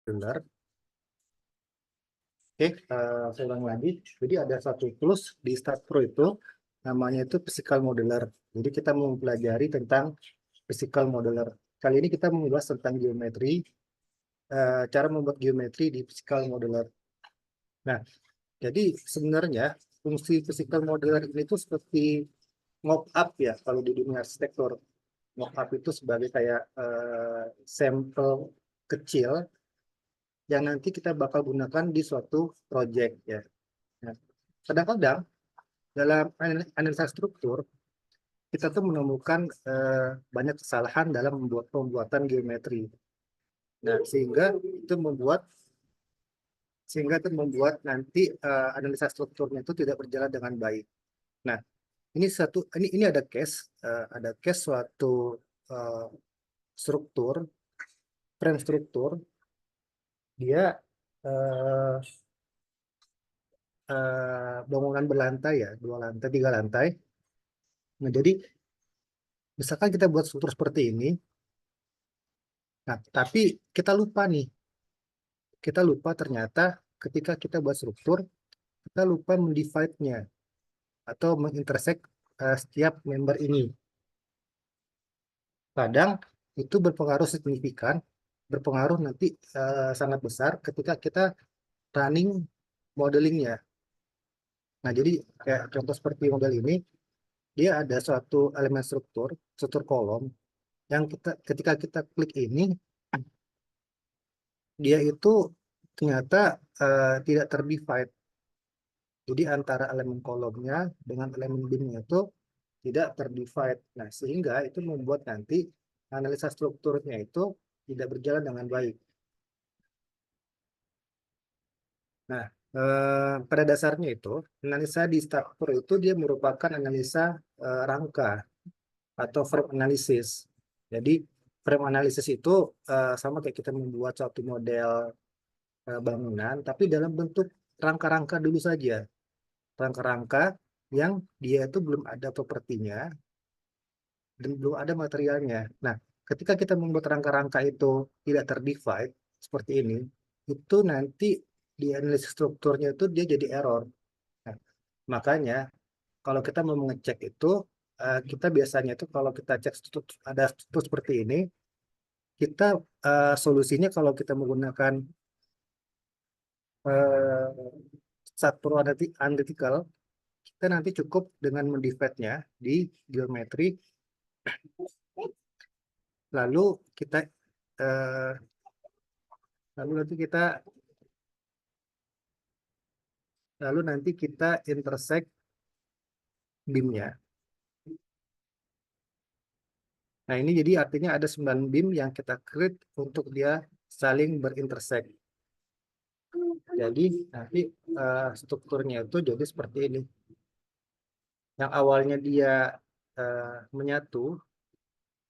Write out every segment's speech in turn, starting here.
Benar. Oke, saya ulang lagi. Jadi ada satu tools di Start Pro itu, namanya itu Physical Modeler. Jadi kita mau mempelajari tentang Physical Modeler. Kali ini kita membahas tentang geometri, cara membuat geometri di Physical Modeler. Nah, jadi sebenarnya fungsi Physical Modeler ini tuh seperti mock-up ya, kalau di dunia arsitektur. Mock-up itu sebagai kayak sampel kecil yang nanti kita bakal gunakan di suatu project ya. Nah, kadang-kadang dalam analisa struktur kita tuh menemukan banyak kesalahan dalam pembuatan geometri. Nah, sehingga itu membuat nanti analisa strukturnya itu tidak berjalan dengan baik. Nah, ini ada case suatu eh, struktur, frame struktur, dia eh, bangunan berlantai ya, 2 lantai, 3 lantai. Nah, jadi misalkan kita buat struktur seperti ini, nah tapi kita lupa ternyata ketika kita buat struktur, kita lupa mendivide-nya atau mengintersect setiap member ini. Kadang itu berpengaruh signifikan, berpengaruh nanti sangat besar ketika kita running modelingnya. Nah, jadi kayak contoh seperti model ini, dia ada suatu elemen struktur kolom, yang ketika kita klik ini, dia itu ternyata tidak terdivide. Jadi antara elemen kolomnya dengan elemen beamnya itu tidak terdivide. Nah, sehingga itu membuat nanti analisa strukturnya itu tidak berjalan dengan baik. Nah, pada dasarnya itu analisa di struktur itu dia merupakan analisa rangka atau frame analysis. Jadi frame analysis itu sama kayak kita membuat suatu model bangunan, tapi dalam bentuk rangka-rangka dulu saja. Rangka-rangka yang dia itu belum ada propertinya dan belum ada materialnya. Nah, ketika kita membuat rangka-rangka itu tidak terdivide seperti ini, itu nanti di analisis strukturnya itu dia jadi error. Nah, makanya kalau kita mau mengecek itu, kita biasanya itu kalau kita cek ada struktur seperti ini, kita solusinya kalau kita menggunakan satu analytical, kita nanti cukup dengan mendivide-nya di geometri, lalu kita eh, lalu nanti kita lalu nanti kita intersect beam-nya. Nah, ini jadi artinya ada 9 beam yang kita create untuk dia saling berintersect. Jadi nanti strukturnya itu jadi seperti ini. Yang awalnya dia menyatu,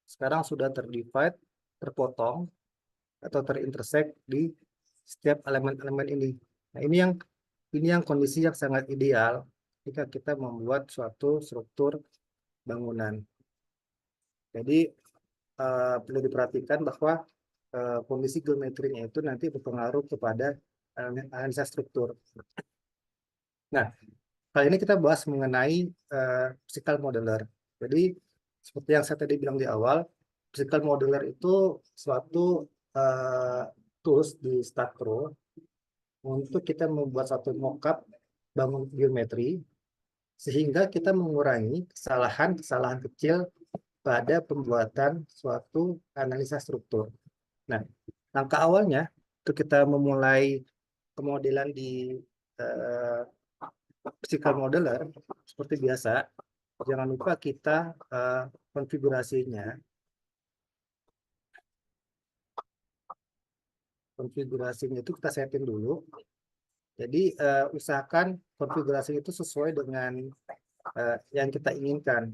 sekarang sudah terdivide, terpotong, atau terintersect di setiap elemen-elemen ini. Nah, ini yang kondisi yang sangat ideal jika kita membuat suatu struktur bangunan. Jadi perlu diperhatikan bahwa kondisi geometrinya itu nanti berpengaruh kepada analisa struktur. Nah, kali ini kita bahas mengenai physical modeler. Jadi, seperti yang saya tadi bilang di awal, physical modeler itu suatu uh, tools di Statpro untuk kita membuat satu mockup bangun geometri, sehingga kita mengurangi kesalahan-kesalahan kecil pada pembuatan suatu analisa struktur. Nah, langkah awalnya untuk kita memulai pemodelan di uh, physical modeler seperti biasa, jangan lupa kita konfigurasinya. Konfigurasinya itu kita setting dulu. Jadi usahakan konfigurasi itu sesuai dengan yang kita inginkan.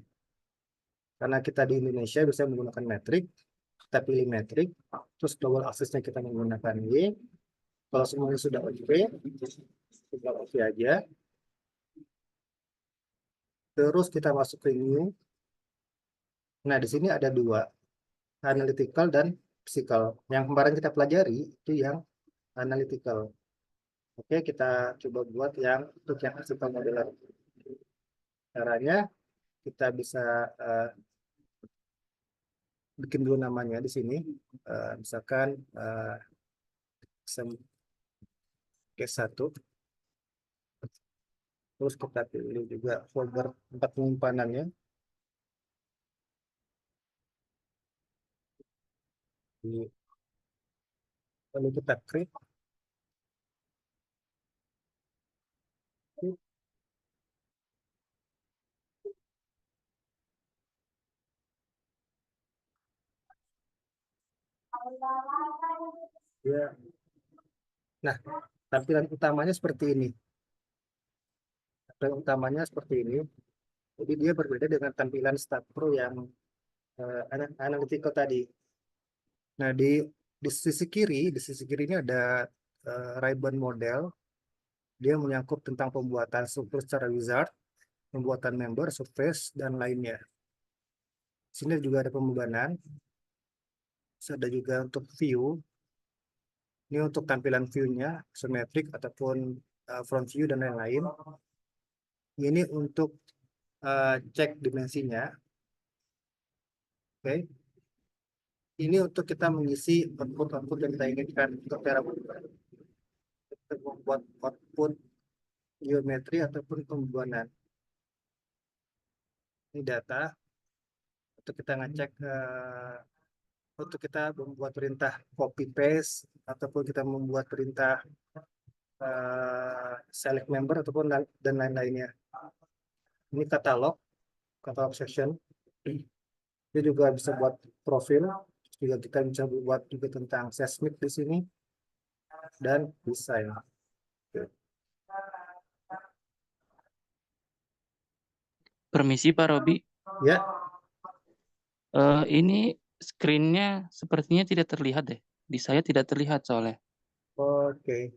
Karena kita di Indonesia bisa menggunakan metrik, kita pilih metrik, terus double aksesnya kita menggunakan Y. Kalau semuanya sudah oke, tinggal oke aja. Terus kita masuk ke new. Nah, di sini ada dua, analytical dan physical. Yang kemarin kita pelajari itu yang analytical. Oke, kita coba buat yang untuk yang physical modeler. Caranya kita bisa bikin dulu namanya di sini. Misalkan case 1. Terus kita pilih juga folder tempat penyimpanannya. Lalu kita create. Ya. Nah, tampilan utamanya seperti ini. Tampilan utamanya seperti ini. Jadi dia berbeda dengan tampilan StatPro yang analytical tadi. Nah, di sisi kiri ini ada ribbon model. Dia menyangkut tentang pembuatan struktur secara wizard, pembuatan member, surface, dan lainnya. Sini juga ada pembebanan. Ada juga untuk view. Ini untuk tampilan view-nya, isometric ataupun front view dan lain-lain. Ini untuk cek dimensinya. Oke. Ini untuk kita mengisi output yang kita inginkan untuk kita membuat output geometri ataupun pembuanan. Ini data untuk kita ngecek untuk kita membuat perintah copy paste ataupun kita membuat perintah select member ataupun dan lain-lainnya. Ini katalog section. Dia juga bisa buat profil, juga kita bisa buat juga tentang seismic di sini dan desain. Permisi Pak Robi. Ya. Ini screen-nya sepertinya tidak terlihat deh. Di saya tidak terlihat soalnya. Oke.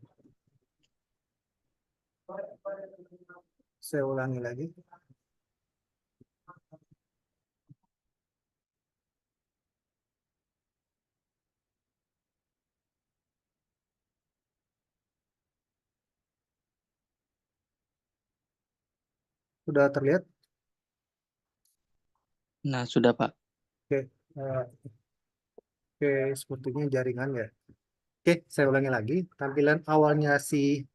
Saya ulangi lagi. Sudah terlihat? Nah, sudah Pak. Oke. Oke, sepertinya jaringan ya. Oke, saya ulangi lagi. Tampilan awalnya si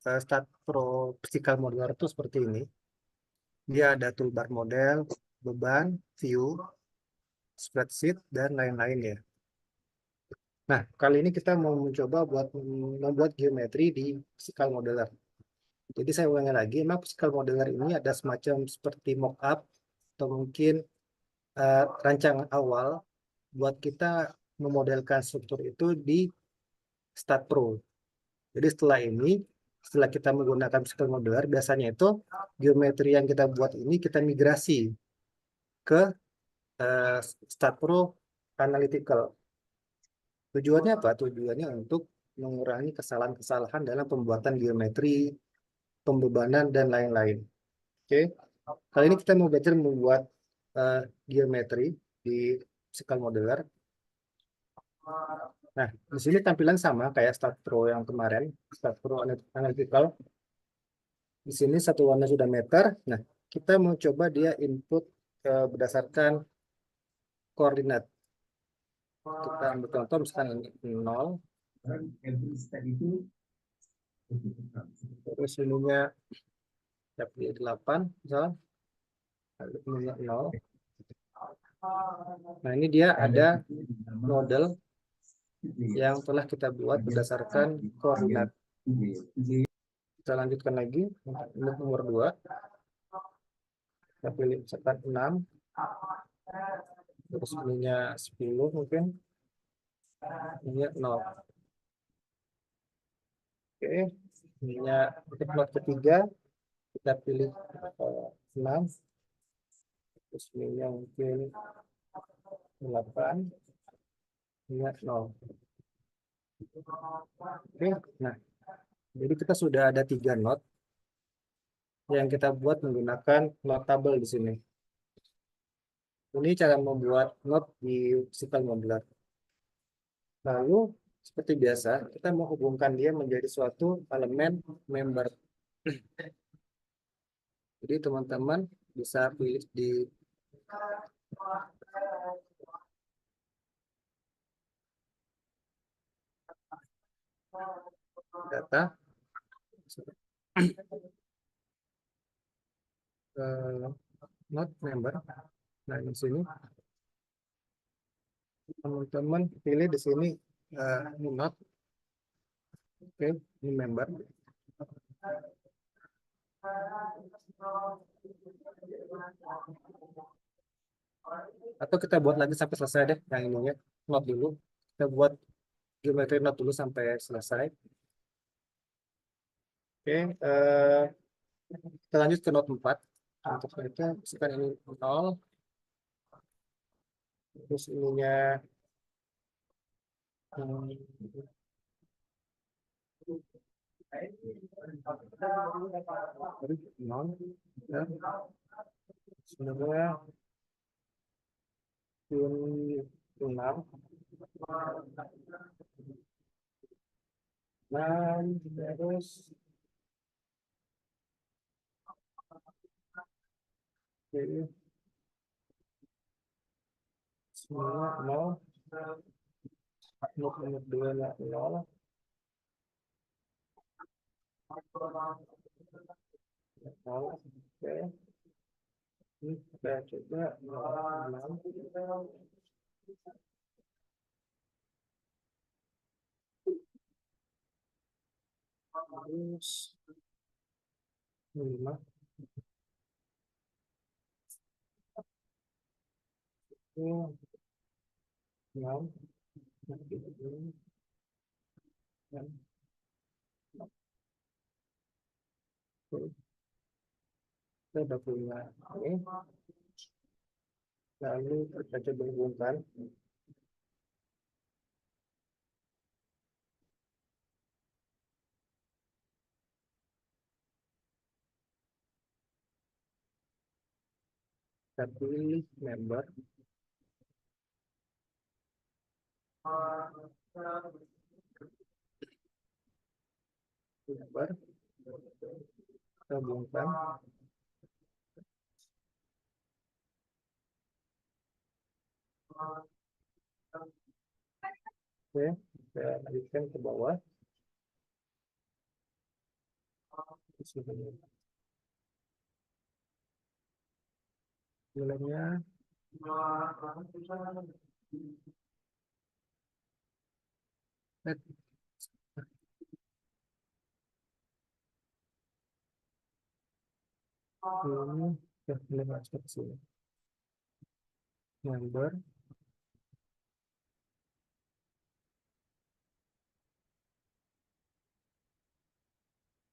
StatPro Physical Modeler itu seperti ini. Dia ada toolbar model, beban, view, spreadsheet, dan lain-lain ya. Nah, kali ini kita mau mencoba membuat geometri di Physical Modeler. Jadi saya ulangi lagi, memang Physical Modeler ini ada semacam seperti mockup atau mungkin rancangan awal buat kita memodelkan struktur itu di StatPro. Jadi setelah kita menggunakan Physical Modeler, biasanya itu geometri yang kita buat ini kita migrasi ke StatPro Analytical. Tujuannya apa? Tujuannya untuk mengurangi kesalahan-kesalahan dalam pembuatan geometri, pembebanan, dan lain-lain. Oke. Kali ini kita mau belajar membuat geometri di Physical Modeler. Nah, di sini tampilan sama kayak StatPro yang kemarin, StatPro Analytical. Di sini satu warna sudah meter. Nah, kita mau coba dia input berdasarkan koordinat. Kita ambil contoh misalkan ini 0. Terus ininya kita pilih 8 misalnya. Lalu ininya 0. Nah, ini dia ada model yang telah kita buat berdasarkan koordinat. Kita lanjutkan lagi untuk nomor 2. Kita pilih misalkan 6. Terus ininya 10 mungkin. Ininya 0. Oke. Ininya untuk plot ketiga. Kita pilih 6. Terus ininya mungkin 8. Ininya 0. Oke. Nah, jadi kita sudah ada 3 not yang kita buat menggunakan not table di sini. Ini cara membuat not di Physical Modeler. Lalu seperti biasa, kita mau hubungkan dia menjadi suatu elemen member. Jadi teman-teman bisa pilih di data, not member. Nah, di sini teman-teman pilih di sini ini not, oke, ini member. Atau kita buat lagi sampai selesai deh yang ininya, not dulu. Kita buat geometri not dulu sampai selesai. Oke, kita lanjut ke not 4. Untuk itu, misalkan ini 0, terus ininya hmm, 0, ya. Sebenarnya pin 6, dan terus ini semua 0, not 2 0, oke. Ini kita coba 6, terus 5, 6, dan kita udah punya ini. Lalu kita coba hubungkan. Kita pilih member. Member. Kita hubungkan. Oke, kita lanjutkan ke bawah. Di sini nilainya net ini ya nilai masuk ke sini. Member.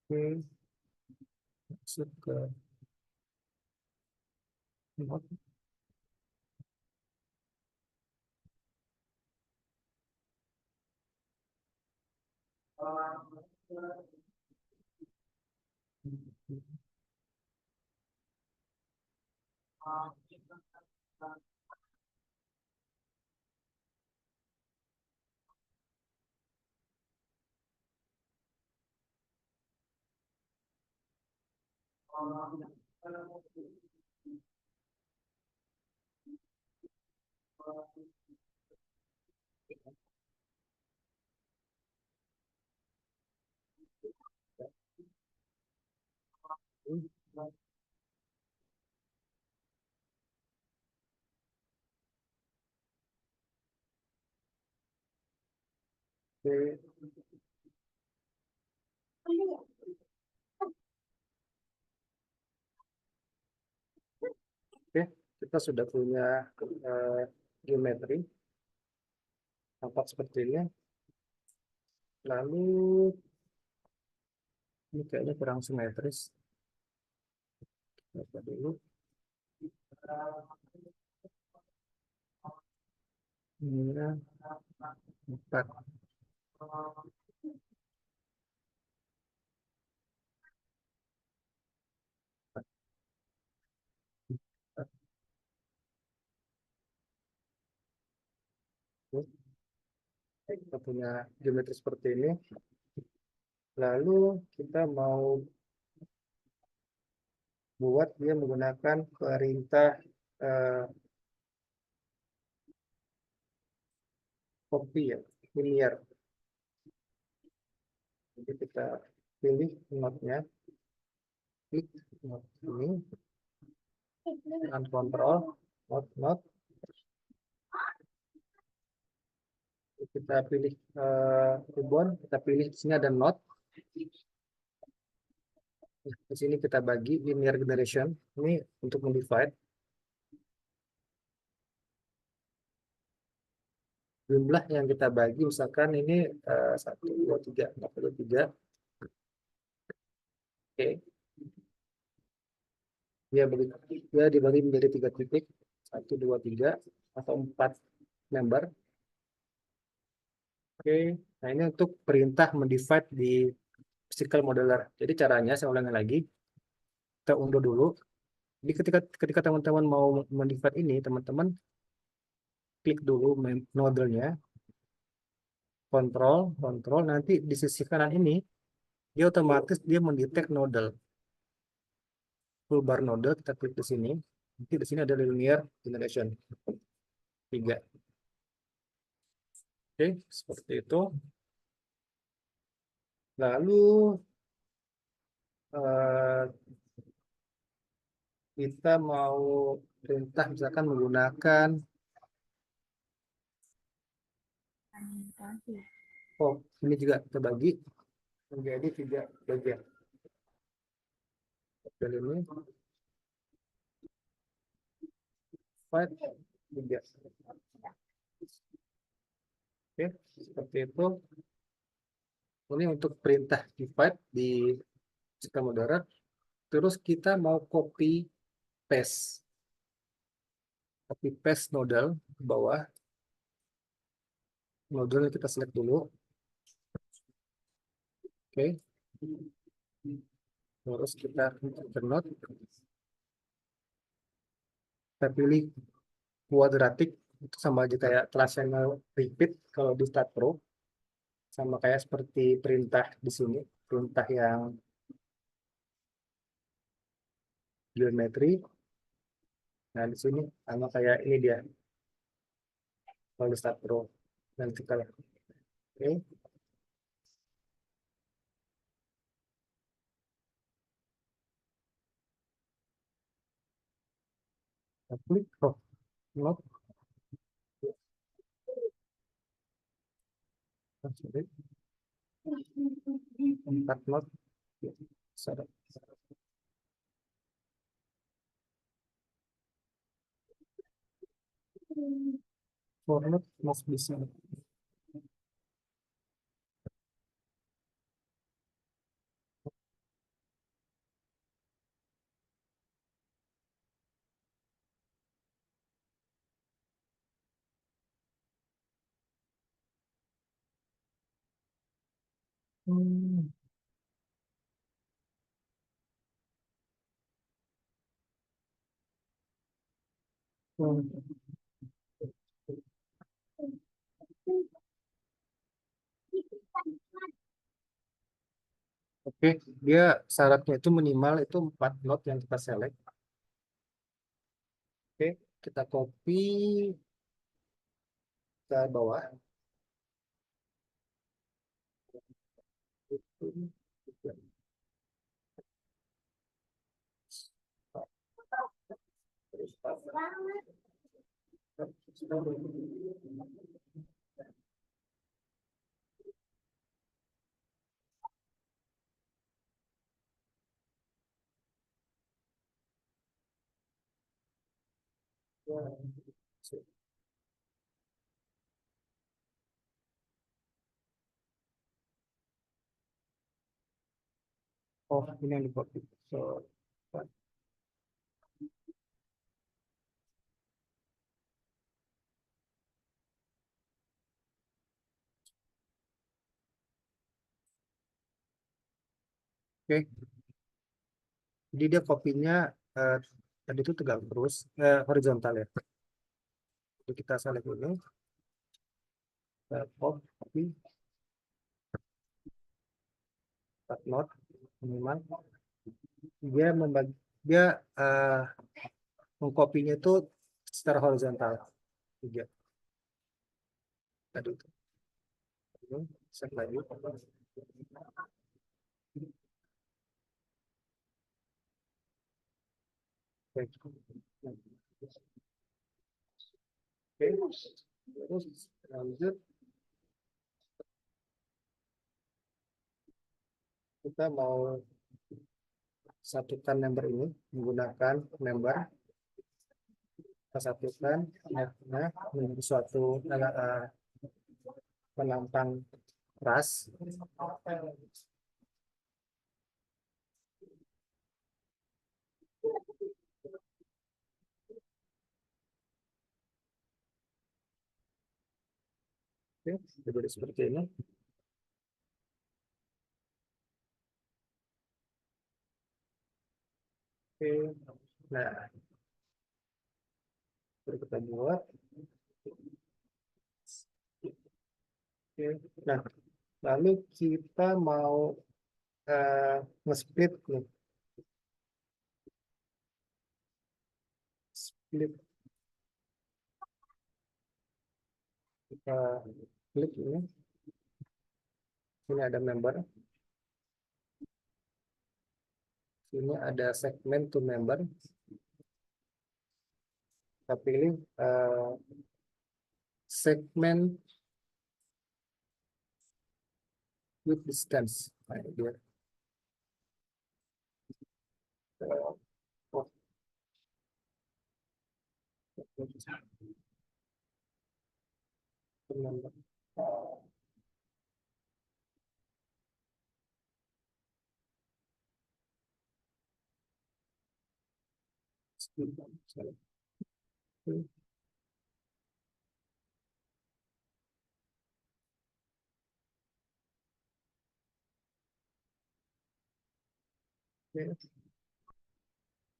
Oke, masuk ke not. Oke, oke, kita sudah punya geometri tampak seperti ini. Lalu ini kayaknya kurang simetris. Coba dulu. Ini 4. Kita punya geometri seperti ini. Lalu kita mau buat dia menggunakan perintah copy ya, linear. Jadi kita pilih node-nya, klik node ini, dengan kontrol node. Kita pilih ribbon, kita pilih di sini ada node. Di sini kita bagi linear generation ini untuk mendivide jumlah yang kita bagi, misalkan ini 1 2 3 43. Oke, dia dibagi menjadi 3 titik, 1 2 3 atau 4 member. Oke, nah ini untuk perintah mendivide di physical modeler. Jadi caranya saya ulangi lagi, kita unduh dulu. Jadi ketika teman-teman mau mendivide ini, teman-teman klik dulu nodelnya, kontrol, nanti di sisi kanan ini dia otomatis dia mendetek nodel. Toolbar nodel, kita klik di sini. Nanti di sini ada linear generation 3. Oke, seperti itu. Lalu kita mau perintah misalkan menggunakan ini juga kita bagi menjadi 3 bagian. Dan ini 3. Oke, seperti itu. Ini untuk perintah divide di sistem modern. Terus kita mau copy paste nodel ke bawah. Nodel kita select dulu. Oke. Terus kita node. Kita pilih quadratic, itu sama aja kayak transitional repeat kalau di Start Pro. Sama kayak seperti perintah di sini, perintah yang geometri. Nah, di sini sama kayak ini dia. Kalau di Start Pro. Dan kita oke. Kita klik node. Sorry. 4 node. Sorry. For node must be select. Hmm. Oke, dia syaratnya itu minimal itu 4 node yang kita select. Oke, kita copy ke bawah. Oh, ini yang di copy. So, oke, jadi dia kopinya tadi itu tegak terus, horizontal ya. Jadi kita select ini, copy start node minimal. Dia mengkopinya itu secara horizontal 3 tadi itu. Set lagi. Terus lanjut kita mau satukan member ini menggunakan member, kita satukan menjadi suatu penampang ras. Oke, jadi seperti ini. Oke, nah baru kita buat. Oke, nah lalu kita mau nge-split nih, split. Kita klik ini ada member, ini ada segment to member. Kita pilih segment with distance. Nah, ini dia.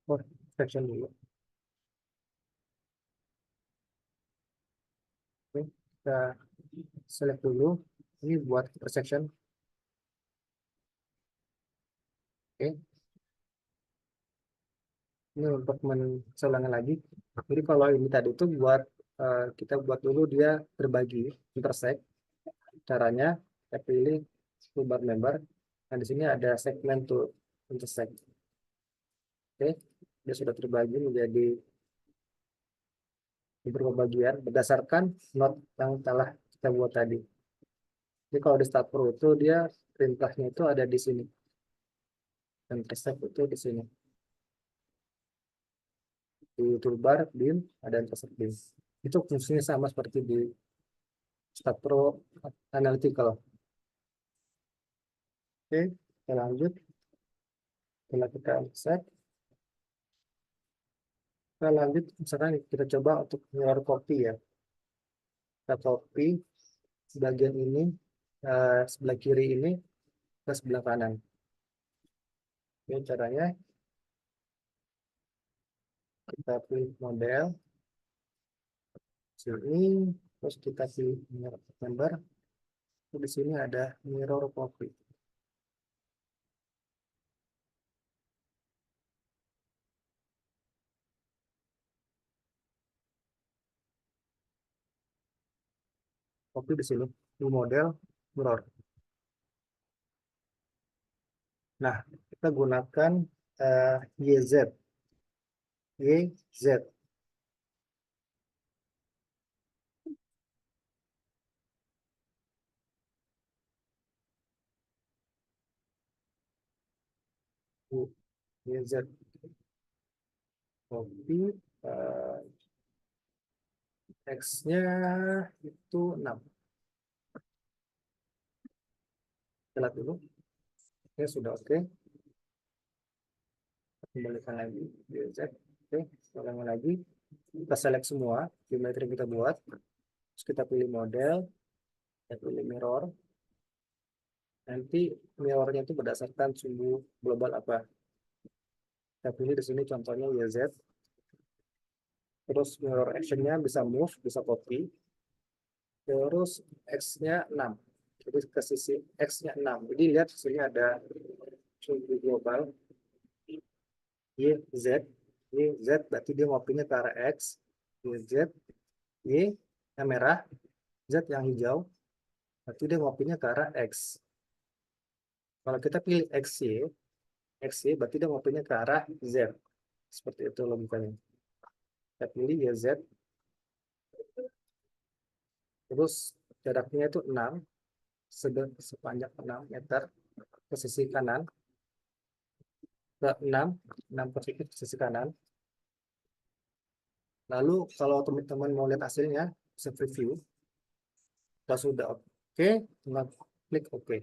Oh, section dulu. Oke, kita select dulu. Ini buat intersection. Oke. Ini untuk mengulangi lagi. Jadi kalau ini tadi itu buat kita buat dulu dia terbagi intersect. Caranya kita pilih toolbar member. Nah di sini ada segment to intersect. Oke, dia sudah terbagi menjadi beberapa bagian berdasarkan node yang telah kita buat tadi. Jadi kalau di Start Pro itu dia perintahnya itu ada di sini. Intersect itu di sini. Di toolbar bin ada intersect bin. Itu fungsinya sama seperti di Start Pro Analytical. Oke, kita lanjut. Setelah kita set, kita lanjut. Misalkan kita coba untuk mirror copy ya. Kita copy bagian ini, sebelah kiri ini ke sebelah kanan. Oke, caranya kita pilih model sini, terus kita pilih member. Di sini ada mirror copy. Copy di sini, di model mirror. Nah, kita gunakan YZ. YZ. YZ. Copy. X-nya itu 6. Kita lihat dulu. Oke, sudah oke. Kembalikan lagi. YZ. Oke, ulangi lagi. Kita select semua geometri yang kita buat. Terus kita pilih model. Kita pilih mirror. Nanti mirrornya itu berdasarkan sumbu global apa. Kita pilih di sini contohnya YZ. Terus mirror actionnya bisa move, bisa copy. terus X-nya 6. Jadi ke sisi X-nya 6. Jadi lihat di sini ada suhu global Y, Z. Y, Z berarti dia ngopinya ke arah X. Y, Z. Y yang merah, Z yang hijau. Berarti dia ngopinya ke arah X. Kalau kita pilih XY berarti dia ngopinya ke arah Z. Seperti itu logikanya. Kita pilih Y, Z. Terus jaraknya itu 6. Sepanjang 6 meter ke sisi kanan. Ke 6 positif ke sisi kanan. Lalu kalau teman-teman mau lihat hasilnya, bisa preview. Kalau sudah oke, tinggal klik oke.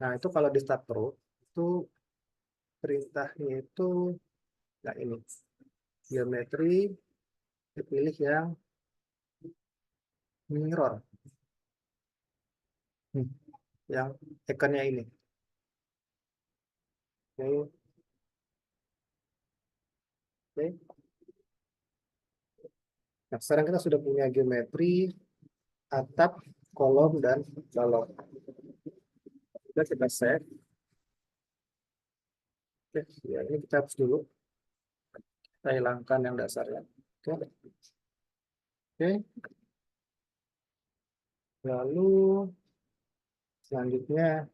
Nah, itu kalau di Start Pro, itu perintahnya itu, nah ini, geometri, dipilih yang mirror, Hmm, yang ikonnya ini. Oke, oke. Nah, sekarang kita sudah punya geometri, atap, kolom, dan balok. Sudah kita save. Oke, ya, ini kita hapus dulu. Kita hilangkan yang dasarnya. Oke, oke. Lalu selanjutnya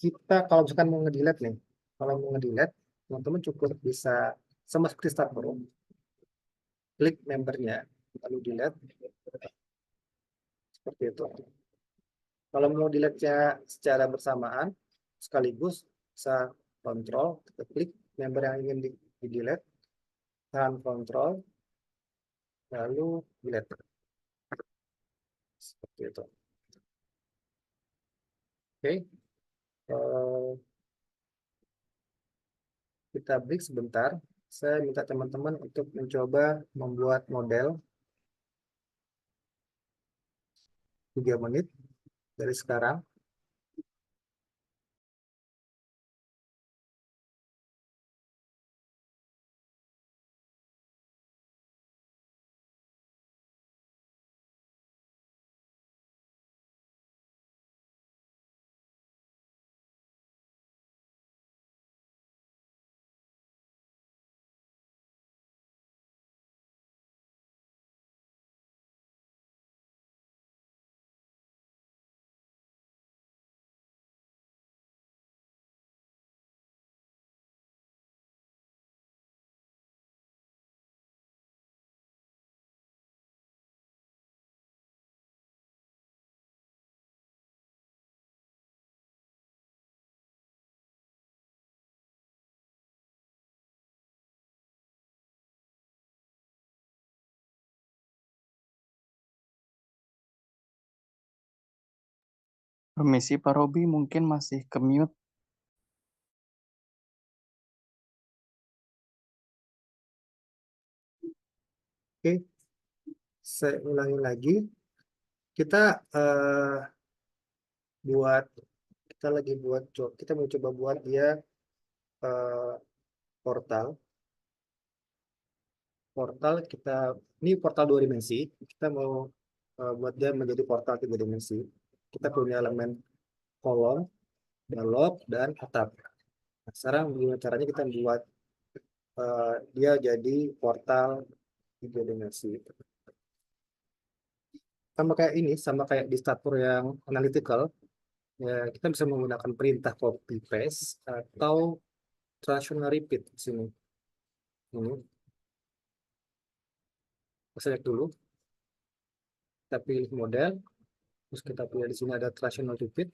kita kalau misalkan mau ngedelete nih, kalau mau ngedelete, teman-teman cukup bisa sama seperti Start Pro, klik membernya, lalu delete seperti itu. Kalau mau delete-nya secara bersamaan, sekaligus bisa kontrol, kita klik member yang ingin di delete, tahan kontrol, lalu delete seperti itu. Oke, kita break sebentar. Saya minta teman-teman untuk mencoba membuat model 3 menit dari sekarang. Permisi Pak Robi, mungkin masih ke mute. Oke, saya ulangi lagi. Kita buat kita lagi buat kita mau coba buat dia eh, portal portal kita ini portal 2 dimensi. Kita mau buat dia menjadi portal 3 dimensi. Kita punya elemen kolom, balok, dan atap. Nah, sekarang gimana caranya kita buat dia jadi portal 3 dimensi. Sama kayak ini, sama kayak di statur yang analytical, ya, kita bisa menggunakan perintah copy paste atau traditional repeat di sini. Ini kita select dulu, kita pilih model, terus kita pilih di sini ada traditional repeat.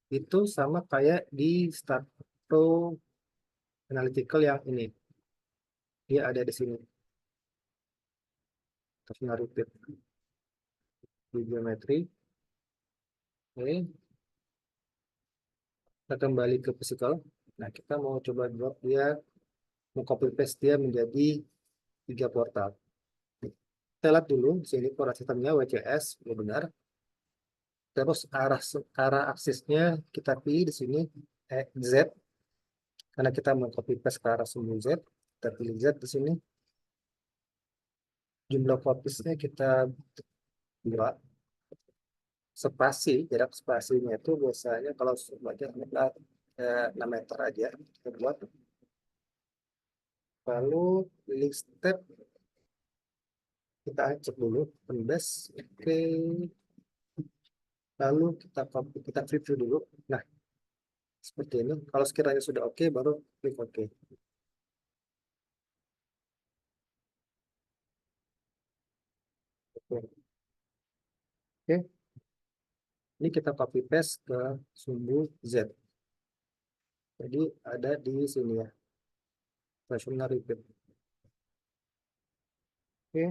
Itu sama kayak di Stato Analytical yang ini, dia ada di sini traditional repeat di geometri. Oke, kita kembali ke physical. Nah, kita mau coba buat dia, mau copy paste dia menjadi 3 portal. Kita lihat dulu di sini pola sistemnya WCS, benar. Terus arah aksisnya kita pilih di sini Z, karena kita mau copy paste ke arah sumbu Z. Kita pilih Z di sini. jumlah kopisnya kita buat spasi, jarak spasinya itu biasanya kalau semuanya 6 meter aja kita buat. Lalu link step kita cek dulu pendes, oke. Lalu kita copy, kita preview dulu. Nah, seperti ini. Kalau sekiranya sudah oke, baru klik oke. Oke. Oke. Ini kita copy paste ke sumbu Z. Jadi ada di sini ya, rational repeat. Oke.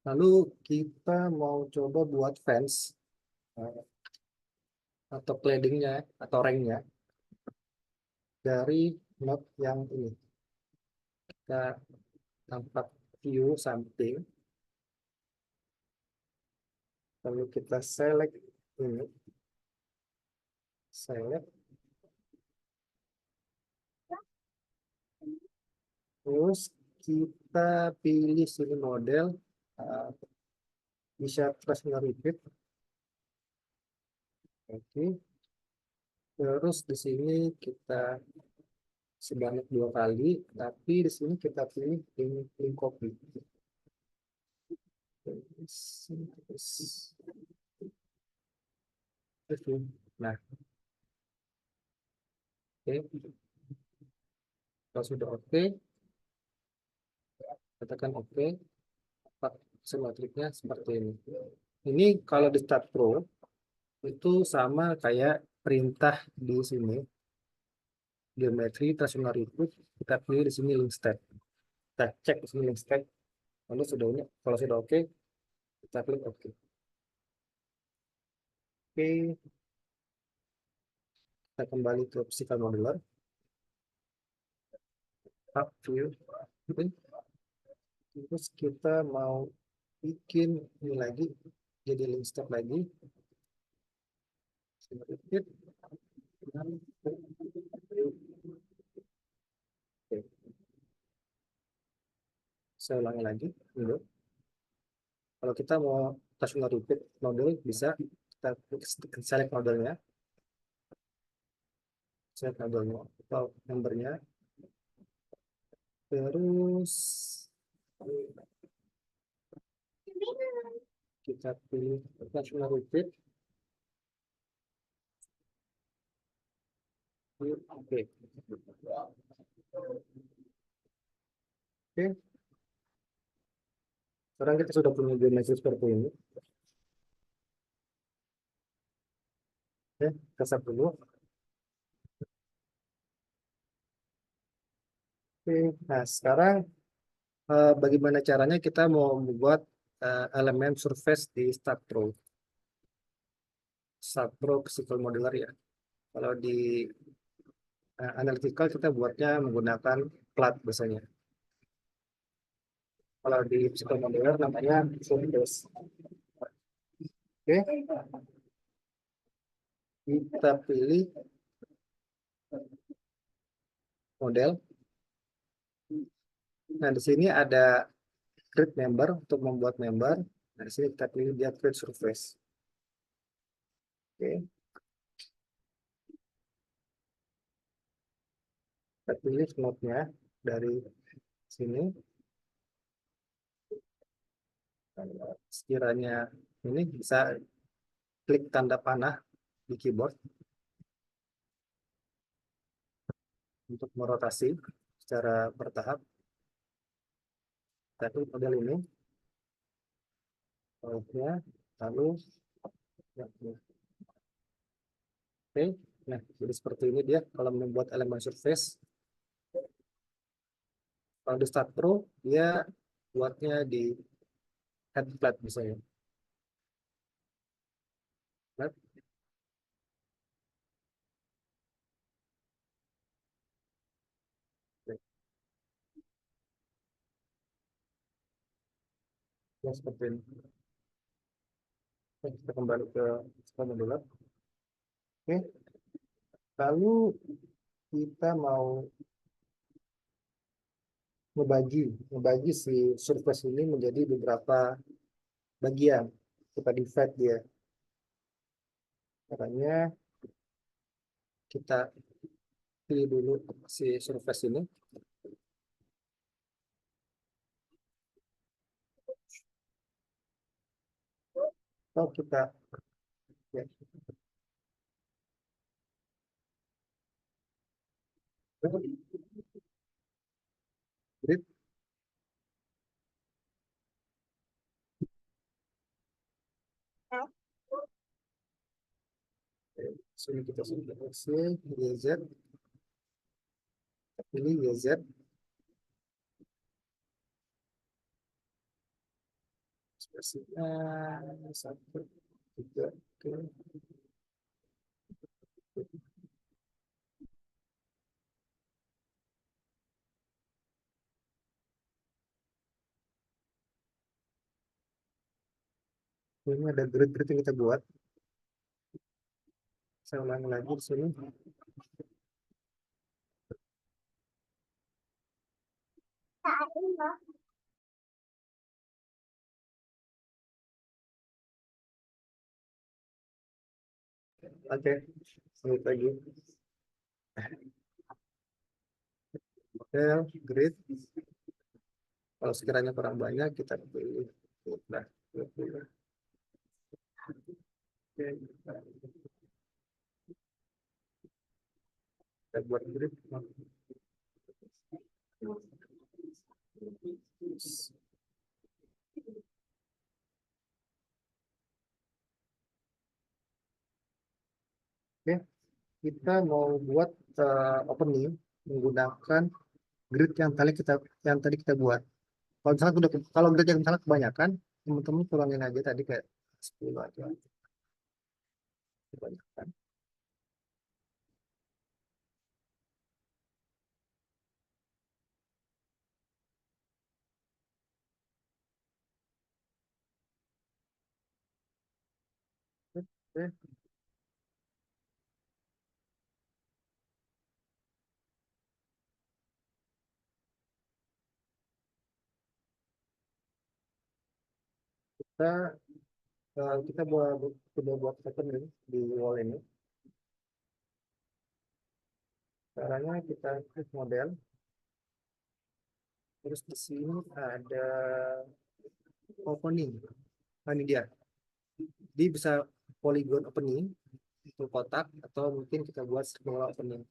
Lalu kita mau coba buat fence eh, atau claddingnya atau ranknya dari node yang ini. Kita tampak view samping, lalu kita select ini, select, terus kita pilih sini model, uh, bisa rational repeat. Oke. Terus di sini kita sebanyak 2 kali, tapi di sini kita pilih link copy. Nah, oke. Kalau sudah oke, katakan oke. Simetriknya seperti ini. Ini kalau di Start Pro itu sama kayak perintah di sini. Geometri, traction itu kita pilih di sini link step. Kita cek di sini link step. Lalu sudah ini, kalau sudah oke, kita klik oke. Oke, kita kembali ke physical modeler. Up view. Terus kita mau bikin ini lagi, jadi link step lagi. Sedikit. Oke. Saya ulangi lagi dulu. Kalau kita mau rational repeat model bisa kita select modelnya, select modelnya atau numbernya, terus kita pilih rational repeat. Oke. Oke. Sekarang kita sudah punya geometri seperti ini. Oke, kita save dulu. Oke, nah sekarang bagaimana caranya kita mau membuat elemen surface di StatPro. StatPro Physical Modeler ya. Kalau di analytical kita buatnya menggunakan plat biasanya. Kalau di Physical Modeler namanya surface. Oke, kita pilih model. Nah, di sini ada create member untuk membuat member. Nah, di sini kita pilih dia create surface. Oke. Kita pilih node-nya dari sini. Sekiranya ini bisa klik tanda panah di keyboard untuk merotasi secara bertahap. Kita klik model ini, lalu ya, ya. Oke, nah jadi seperti ini dia kalau membuat elemen surface. Kalau di Start Pro dia buatnya di head flat misalnya. Flat, ya, seperti ini. Oke, kita kembali ke skema modular. Oke, lalu kita mau ngebagi si surface ini menjadi beberapa bagian. Kita divide dia. Caranya kita pilih dulu si surface ini. Atau kita ya, grid. Sini kita seleksi YZ, pilih YZ. Spesifiknya 1, 3, oke. Ini ada grid-grid yang kita buat. Saya ulangi lagi di sini. Oke, lanjut lagi. Model, grid. Kalau sekiranya kurang banyak, kita pilih. Nah, pilih. Oke, kita buat grid. Oke, kita mau buat opening menggunakan grid yang tadi kita buat. Kalau grid yang misalnya kebanyakan, teman-teman kurangin aja tadi kayak 10 aja. Kebanyakan. Oke. Kita kita sudah buat opening di wall ini. Caranya kita klik model. Terus di sini ada opening. Nah, ini dia. Dia bisa polygon opening itu kotak atau mungkin kita buat circular opening.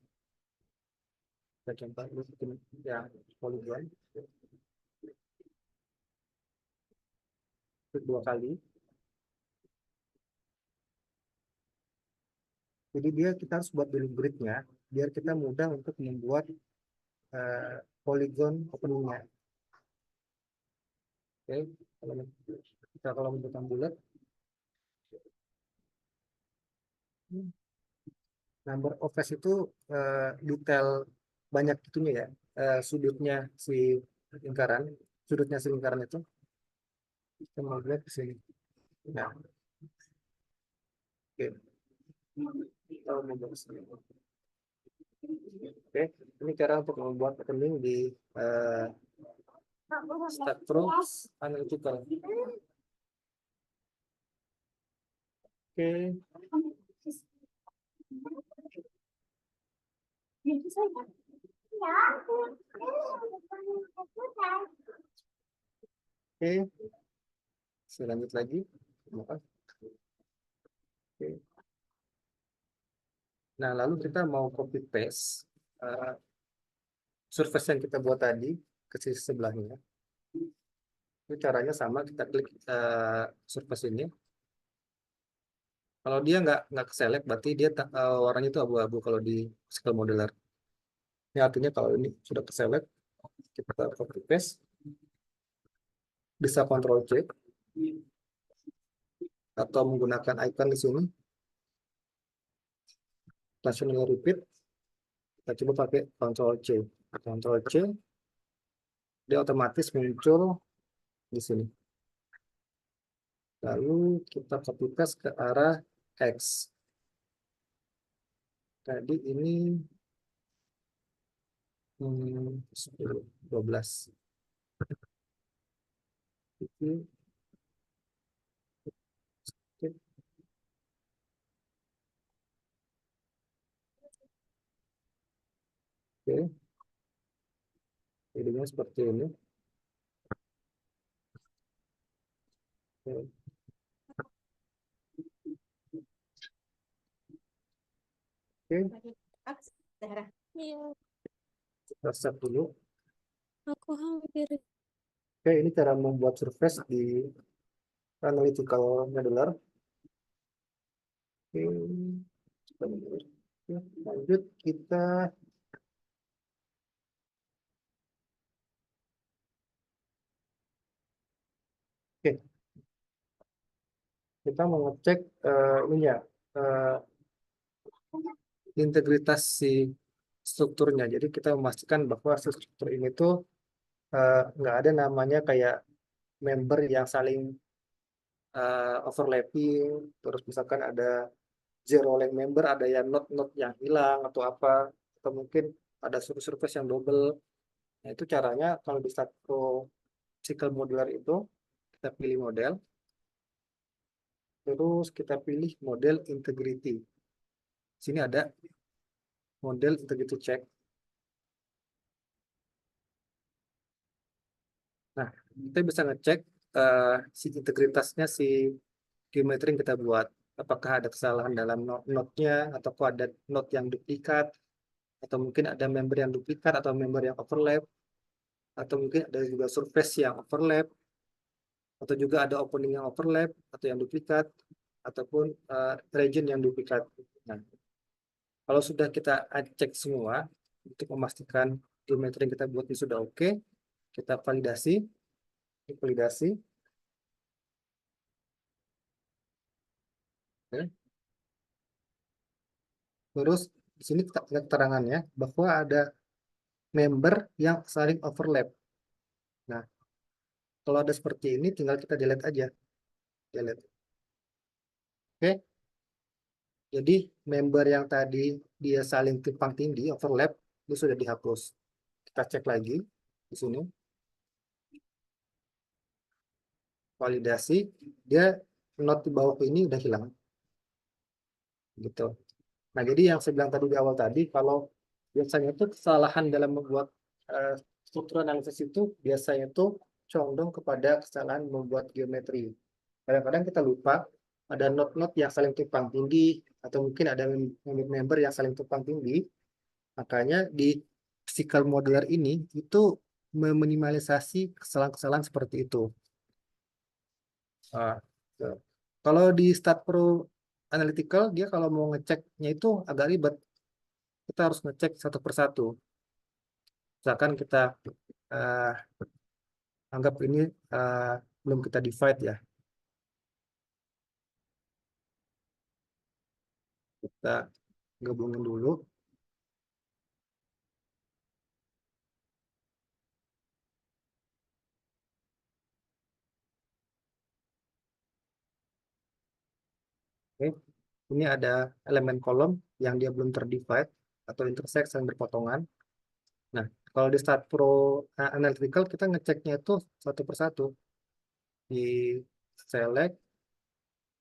Kita contoh bikin ya polygon. Klik 2 kali. Jadi kita harus buat dulu gridnya biar kita mudah untuk membuat polygon openingnya. Oke, kalau membutuhkan bulat, number of face itu detail banyak itunya ya, sudutnya si lingkaran itu kita mau lihat di sini. Nah, oke, kita mau buat sini. Oke, ini cara untuk membuat opening di Statproof Analytical. Oke. Oke, saya lanjut lagi. Oke. Nah, lalu kita mau copy paste surface yang kita buat tadi ke sisi sebelahnya. Itu caranya sama, kita klik surface ini. Kalau dia nggak ke select, berarti dia warnanya itu abu-abu kalau di Scale Modeler. Ini artinya kalau ini sudah ke select, kita copy paste, bisa Ctrl C atau menggunakan icon di sini. National repeat, kita coba pakai Ctrl C. Ctrl C, dia otomatis muncul di sini. Lalu kita copy paste ke arah X. Tadi ini 10, 12. Oke, oke, oke. Jadinya seperti ini. Oke, oke. Iya, Kita save dulu. aku hampir. Oke, ini cara membuat surface di analytical modeler. Oke, sebentar. Oke, lanjut kita. Oke, kita mau ngecek ini ya, eh, integritas si strukturnya. Jadi kita memastikan bahwa si struktur ini tuh nggak ada namanya kayak member yang saling overlapping, terus misalkan ada zero link member, ada yang node yang hilang atau apa, atau mungkin ada surface yang double. Nah, itu caranya kalau di statistical modeler itu kita pilih model, terus kita pilih model integrity. Sini ada model integrity check. Nah, kita bisa ngecek si integritasnya si geometri yang kita buat. Apakah ada kesalahan dalam node-nya, atau ada node yang duplikat, atau mungkin ada member yang duplikat, atau member yang overlap, atau mungkin ada juga surface yang overlap, atau juga ada opening yang overlap, atau yang duplikat, ataupun region yang duplikat. Nah, kalau sudah kita cek semua, untuk memastikan geometri yang kita buat ini sudah oke, kita validasi, validasi. Oke. Terus di sini kita lihat keterangannya bahwa ada member yang saling overlap. Nah, kalau ada seperti ini, tinggal kita delete aja. Delete. Oke, jadi member yang tadi dia saling tumpang tindih, overlap, itu sudah dihapus. Kita cek lagi di sini, validasi, dia not di bawah ini udah hilang. Gitu. Nah, jadi yang saya bilang tadi di awal tadi, kalau biasanya itu kesalahan dalam membuat eh, struktur analisis itu biasanya itu condong kepada kesalahan membuat geometri. Kadang-kadang kita lupa ada not-not yang saling tumpang tindih, atau mungkin ada member yang saling tumpang tindih. Makanya di physical modeler ini itu meminimalisasi kesalahan-kesalahan seperti itu. Ah, tuh. Kalau di StatPro Analytical, dia kalau mau ngeceknya itu agak ribet. Kita harus ngecek satu persatu. Misalkan kita eh, anggap ini eh, belum kita divide ya. Kita gabungin dulu. Oke. Ini ada elemen kolom yang dia belum terdivide atau intersect yang berpotongan. Nah, kalau di Start Pro Analytical kita ngeceknya itu satu persatu. Di select,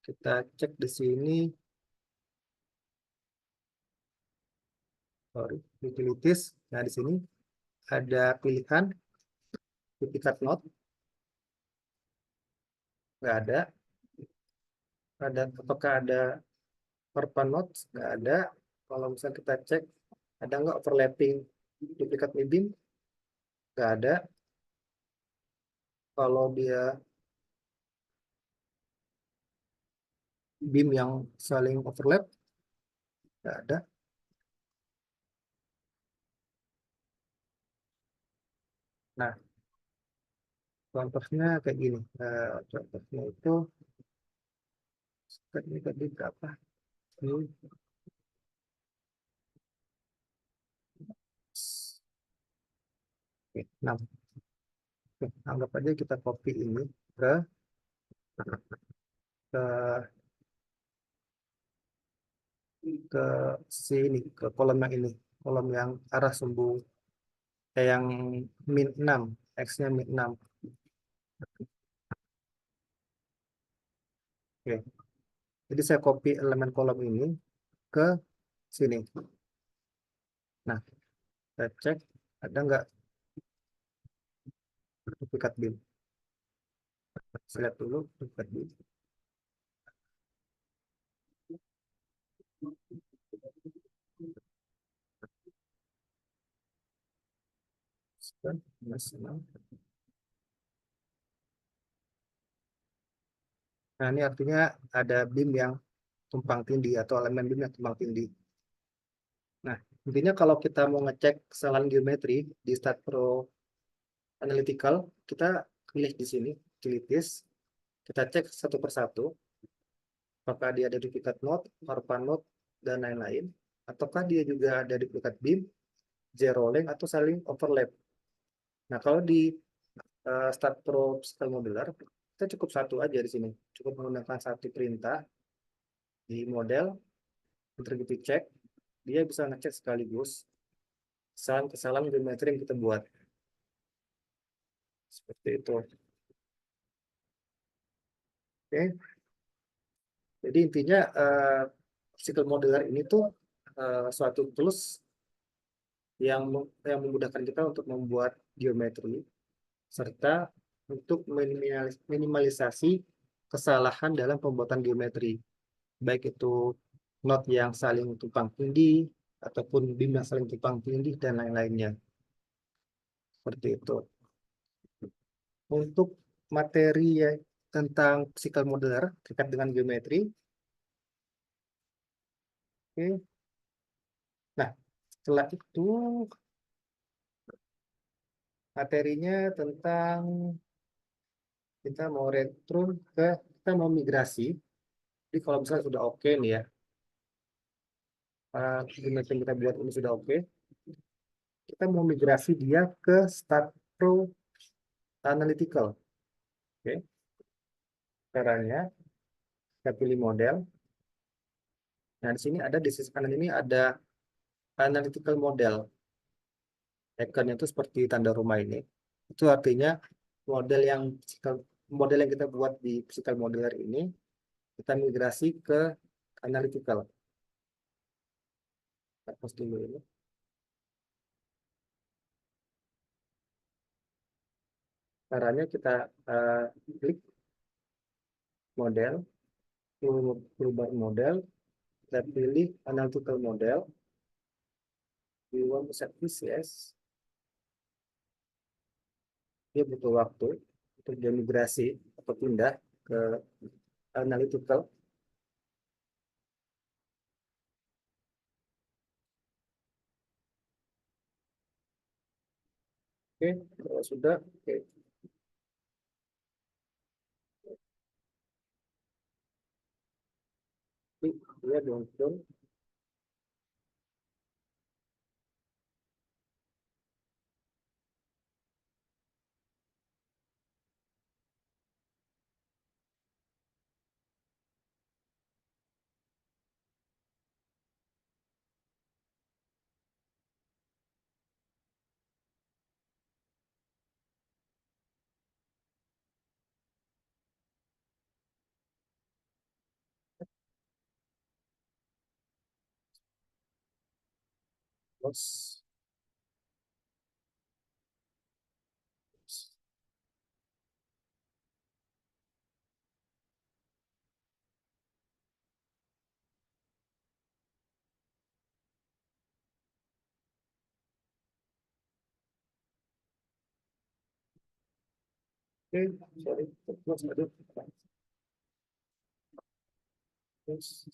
kita cek di sini, sorry, utilities. Nah, di sini ada pilihan duplicate node, nggak ada. Apakah ada korban node? Nggak ada. Kalau misalnya kita cek, ada nggak overlapping duplicate beam? Nggak ada. Kalau dia beam yang saling overlap, nggak ada. Nah, contohnya kayak gini. Contohnya itu ini tadi berapa? Ini 6. Oke, anggap aja kita copy ini ke ke ke sini, ke kolom yang ini, kolom yang arah sumbu yang min 6, X-nya min 6. Oke. Jadi saya copy elemen kolom ini ke sini. Nah, saya cek ada nggak duplikat bin. Saya lihat dulu duplikat bin. Nah, ini artinya ada BIM yang tumpang tindih atau elemen BIM yang tumpang tindih. Nah, intinya kalau kita mau ngecek kesalahan geometri di StatPro Analytical, kita pilih di sini, utilities, kita cek satu persatu, apakah dia ada duplikat node, orphan node, dan lain-lain, ataukah dia juga ada duplikat BIM, zero link, atau saling overlap. Nah, kalau di StatPro Physical Modeler, kita cukup satu aja di sini, cukup menggunakan satu perintah di model, integrity check, dia bisa ngecek sekaligus kesalahan-kesalahan geometri yang kita buat. Seperti itu. Oke. Jadi intinya physical modeler ini tuh suatu tools yang memudahkan kita untuk membuat geometri serta untuk minimalisasi kesalahan dalam pembuatan geometri, baik itu node yang saling tumpang tindih ataupun BIM yang saling tumpang tindih dan lain-lainnya. Seperti itu. Untuk materi tentang physical modeler terkait dengan geometri. Oke. Nah, setelah itu materinya tentang kita mau retro kita mau migrasi. Jadi kalau misalnya sudah oke nih ya, geometri yang kita buat ini sudah oke, kita mau migrasi dia ke StatPro Analytical. Oke, caranya kita pilih model. Nah, di sini ada di sisi kanan ini ada analytical model. Ikonnya itu seperti tanda rumah ini. Itu artinya model yang model yang kita buat di physical modeler ini kita migrasi ke analytical. Kita post dulu ini. Caranya kita klik model, toolbar model, kita pilih analytical model. We want to set this, yes. Dia butuh waktu untuk dia migrasi atau pindah ke analytical. Oke, kalau sudah, oke. Dia download. Terus, oke, sorry, terus aduh. Terus,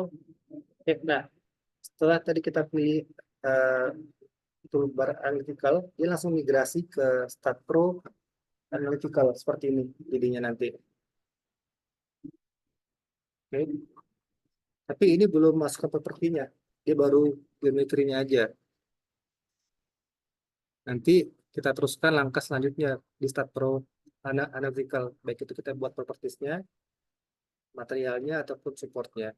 Oke, nah, setelah tadi kita pilih toolbar analytical, dia langsung migrasi ke Stat Pro Analytical seperti ini jadinya nanti. Oke. Tapi ini belum masuk ke propertinya, dia baru geometrinya aja. Nanti kita teruskan langkah selanjutnya di Stat Pro Analytical, baik itu kita buat propertiesnya, materialnya ataupun supportnya,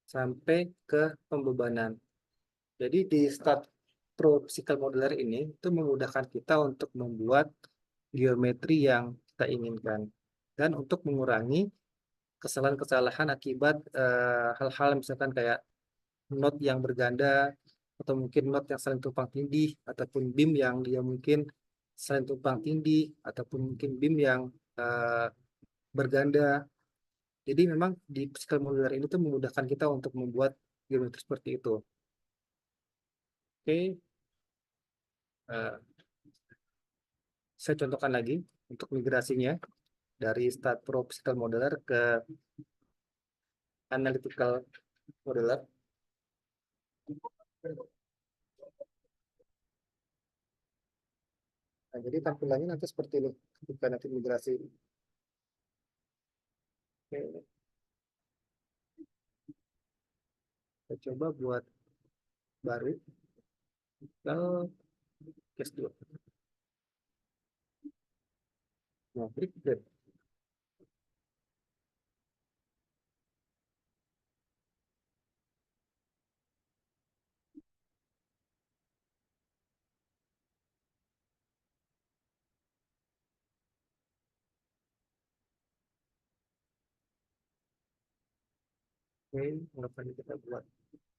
sampai ke pembebanan. Jadi di Stat Pro Physical Modeler ini itu memudahkan kita untuk membuat geometri yang kita inginkan dan untuk mengurangi kesalahan-kesalahan akibat hal-hal misalkan kayak not yang berganda atau mungkin not yang saling tumpang tindih ataupun beam yang dia mungkin saling tumpang tindih ataupun mungkin beam yang eh, berganda. Jadi memang di physical modeler ini tuh memudahkan kita untuk membuat geometri seperti itu. Oke, eh, saya contohkan lagi untuk migrasinya dari Stat Pro Physical Modeler ke Analytical Modeler. Nah, jadi tampilannya nanti seperti ini ketika nanti migrasi. Oke, kita coba buat baru. Kalau case 2. Nah, berikut. Oke, anggapannya kita buat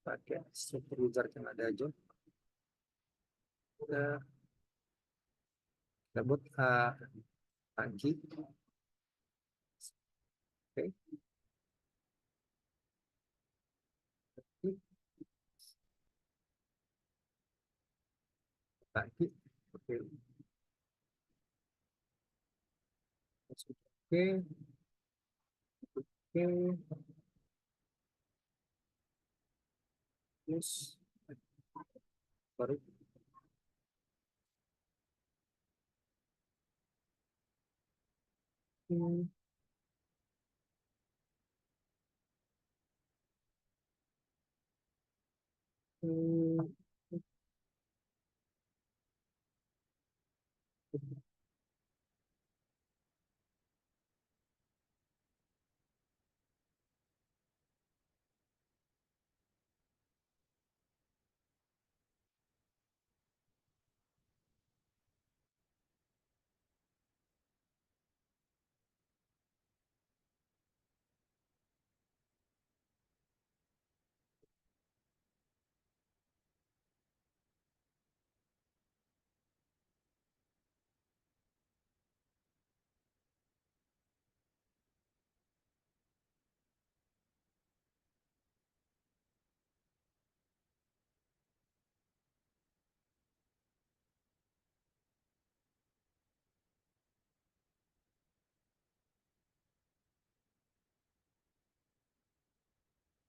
pakai super wizard yang ada aja. Kita buat tangki. Oke, tangki. Oke, oke, oke. Terus baru hmm, hmm,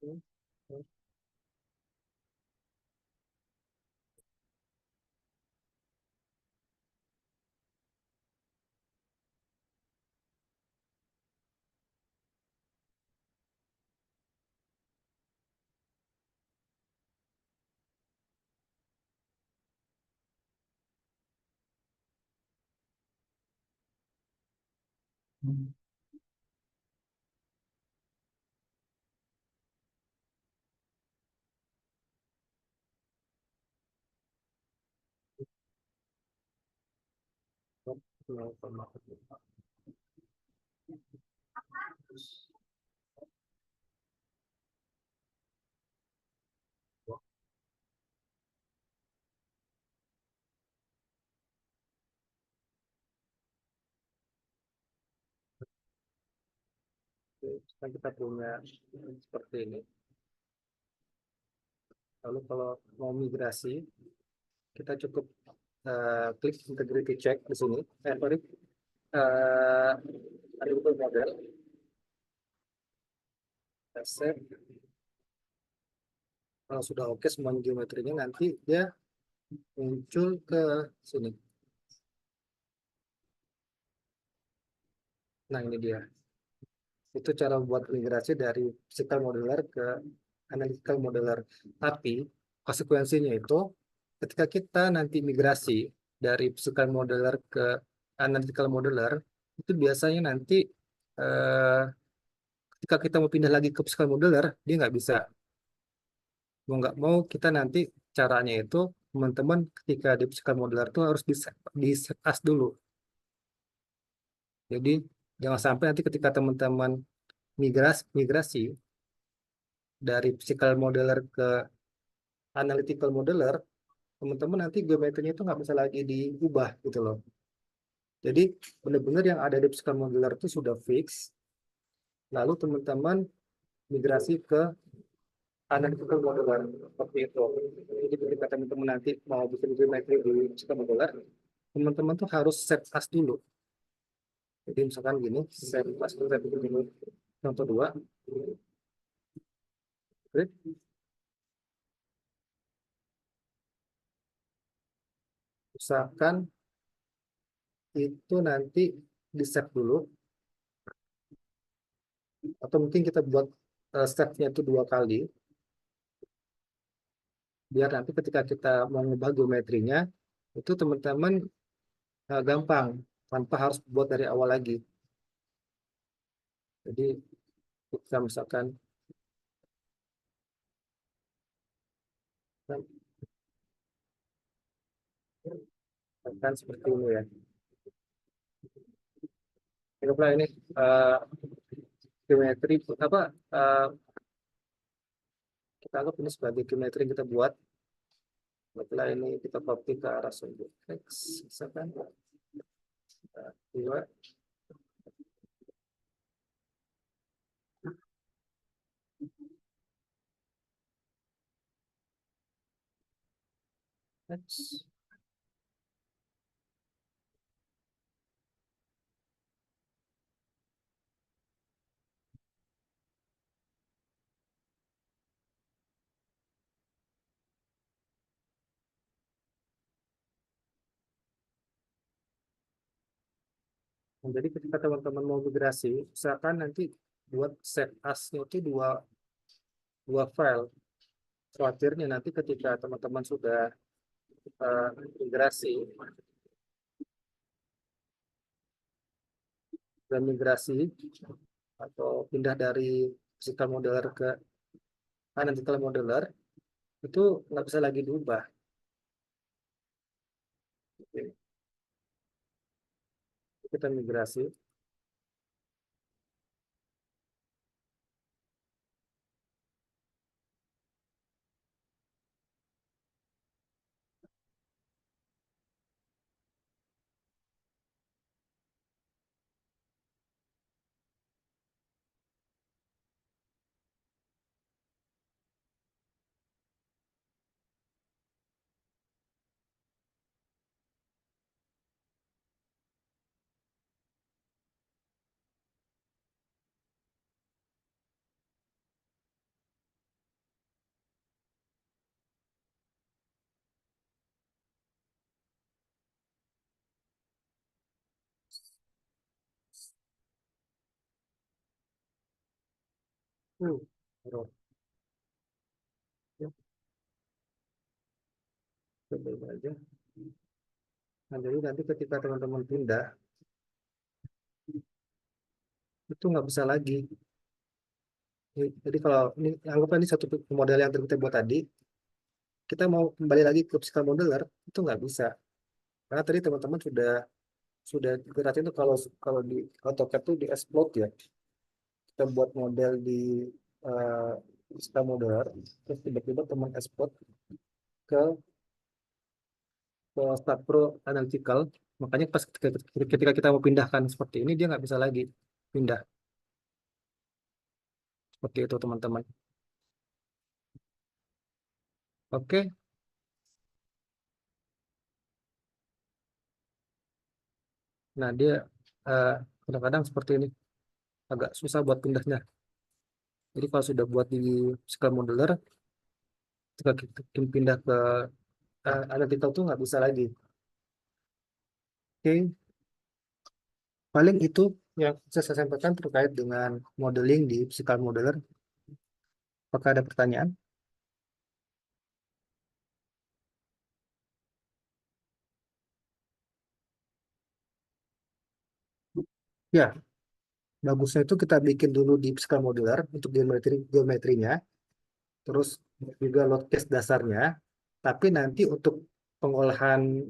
hmm, hmm. Oke, sekarang kita punya seperti ini. Lalu kalau mau migrasi, kita cukup klik integrity check di sini. Sorry, ada Google model. Kita save. Kalau sudah oke semua geometrinya, nanti dia muncul ke sini. Nah, ini dia. Itu cara buat migrasi dari physical modeler ke analytical modeler. Tapi konsekuensinya itu ketika kita nanti migrasi dari physical modeler ke analytical modeler, itu biasanya nanti eh, ketika kita mau pindah lagi ke physical modeler, dia nggak bisa. Mau nggak mau kita nanti caranya itu teman-teman ketika di physical modeler itu harus di set as dulu. Jadi jangan sampai nanti ketika teman-teman migrasi dari physical modeler ke analytical modeler, teman-teman nanti geometrinya itu nggak bisa lagi diubah gitu loh. Jadi benar-benar yang ada di physical modeler itu sudah fix, lalu teman-teman migrasi ke analytical modeler seperti itu. Jadi ketika teman-teman nanti mau bikin geometri di physical modeler, teman-teman tuh harus set as dulu. Jadi misalkan gini, set as dulu, saya bikin dulu contoh 2. Klik. Usahakan itu nanti di set dulu, atau mungkin kita buat stepnya itu 2 kali, biar nanti ketika kita mau ngubah geometrinya, itu teman-teman gampang, tanpa harus buat dari awal lagi. Jadi kita misalkan seperti ini ya. Anggaplah ini geometri apa, kita anggap ini sebagai geometri yang kita buat. Setelah ini kita copy ke arah sudut X, misalkan 2. X. Nah, jadi ketika teman-teman mau migrasi, usahakan nanti buat set as-nya itu dua file. Khawatirnya nanti ketika teman-teman sudah migrasi dan migrasi atau pindah dari physical modeler ke analytical modeler, itu nggak bisa lagi diubah. Oke. Kita migrasi. Error. Ya, coba aja. Nah, jadi nanti ketika teman-teman pindah, itu nggak bisa lagi. Jadi kalau ini anggaplah ini satu model yang kita buat tadi, kita mau kembali lagi ke physical modeler, itu nggak bisa. Karena tadi teman-teman sudah berarti itu kalau kalau di AutoCAD itu di explode ya. Kita buat model di uh, physical modeler, terus tiba-tiba teman export ke Start Pro Analytical. Makanya pas ketika kita mau pindahkan seperti ini, dia nggak bisa lagi pindah. Seperti itu teman-teman. Oke. Nah, dia eh, kadang-kadang seperti ini. Agak susah buat pindahnya. Jadi kalau sudah buat di physical modeler, Ketika kita pindah ke analytical tuh nggak bisa lagi. Oke, paling itu yang bisa saya sampaikan terkait dengan modeling di physical modeler. Apakah ada pertanyaan? Ya, bagusnya itu kita bikin dulu di physical modeler untuk geometrinya, terus juga load case dasarnya. Tapi nanti untuk pengolahan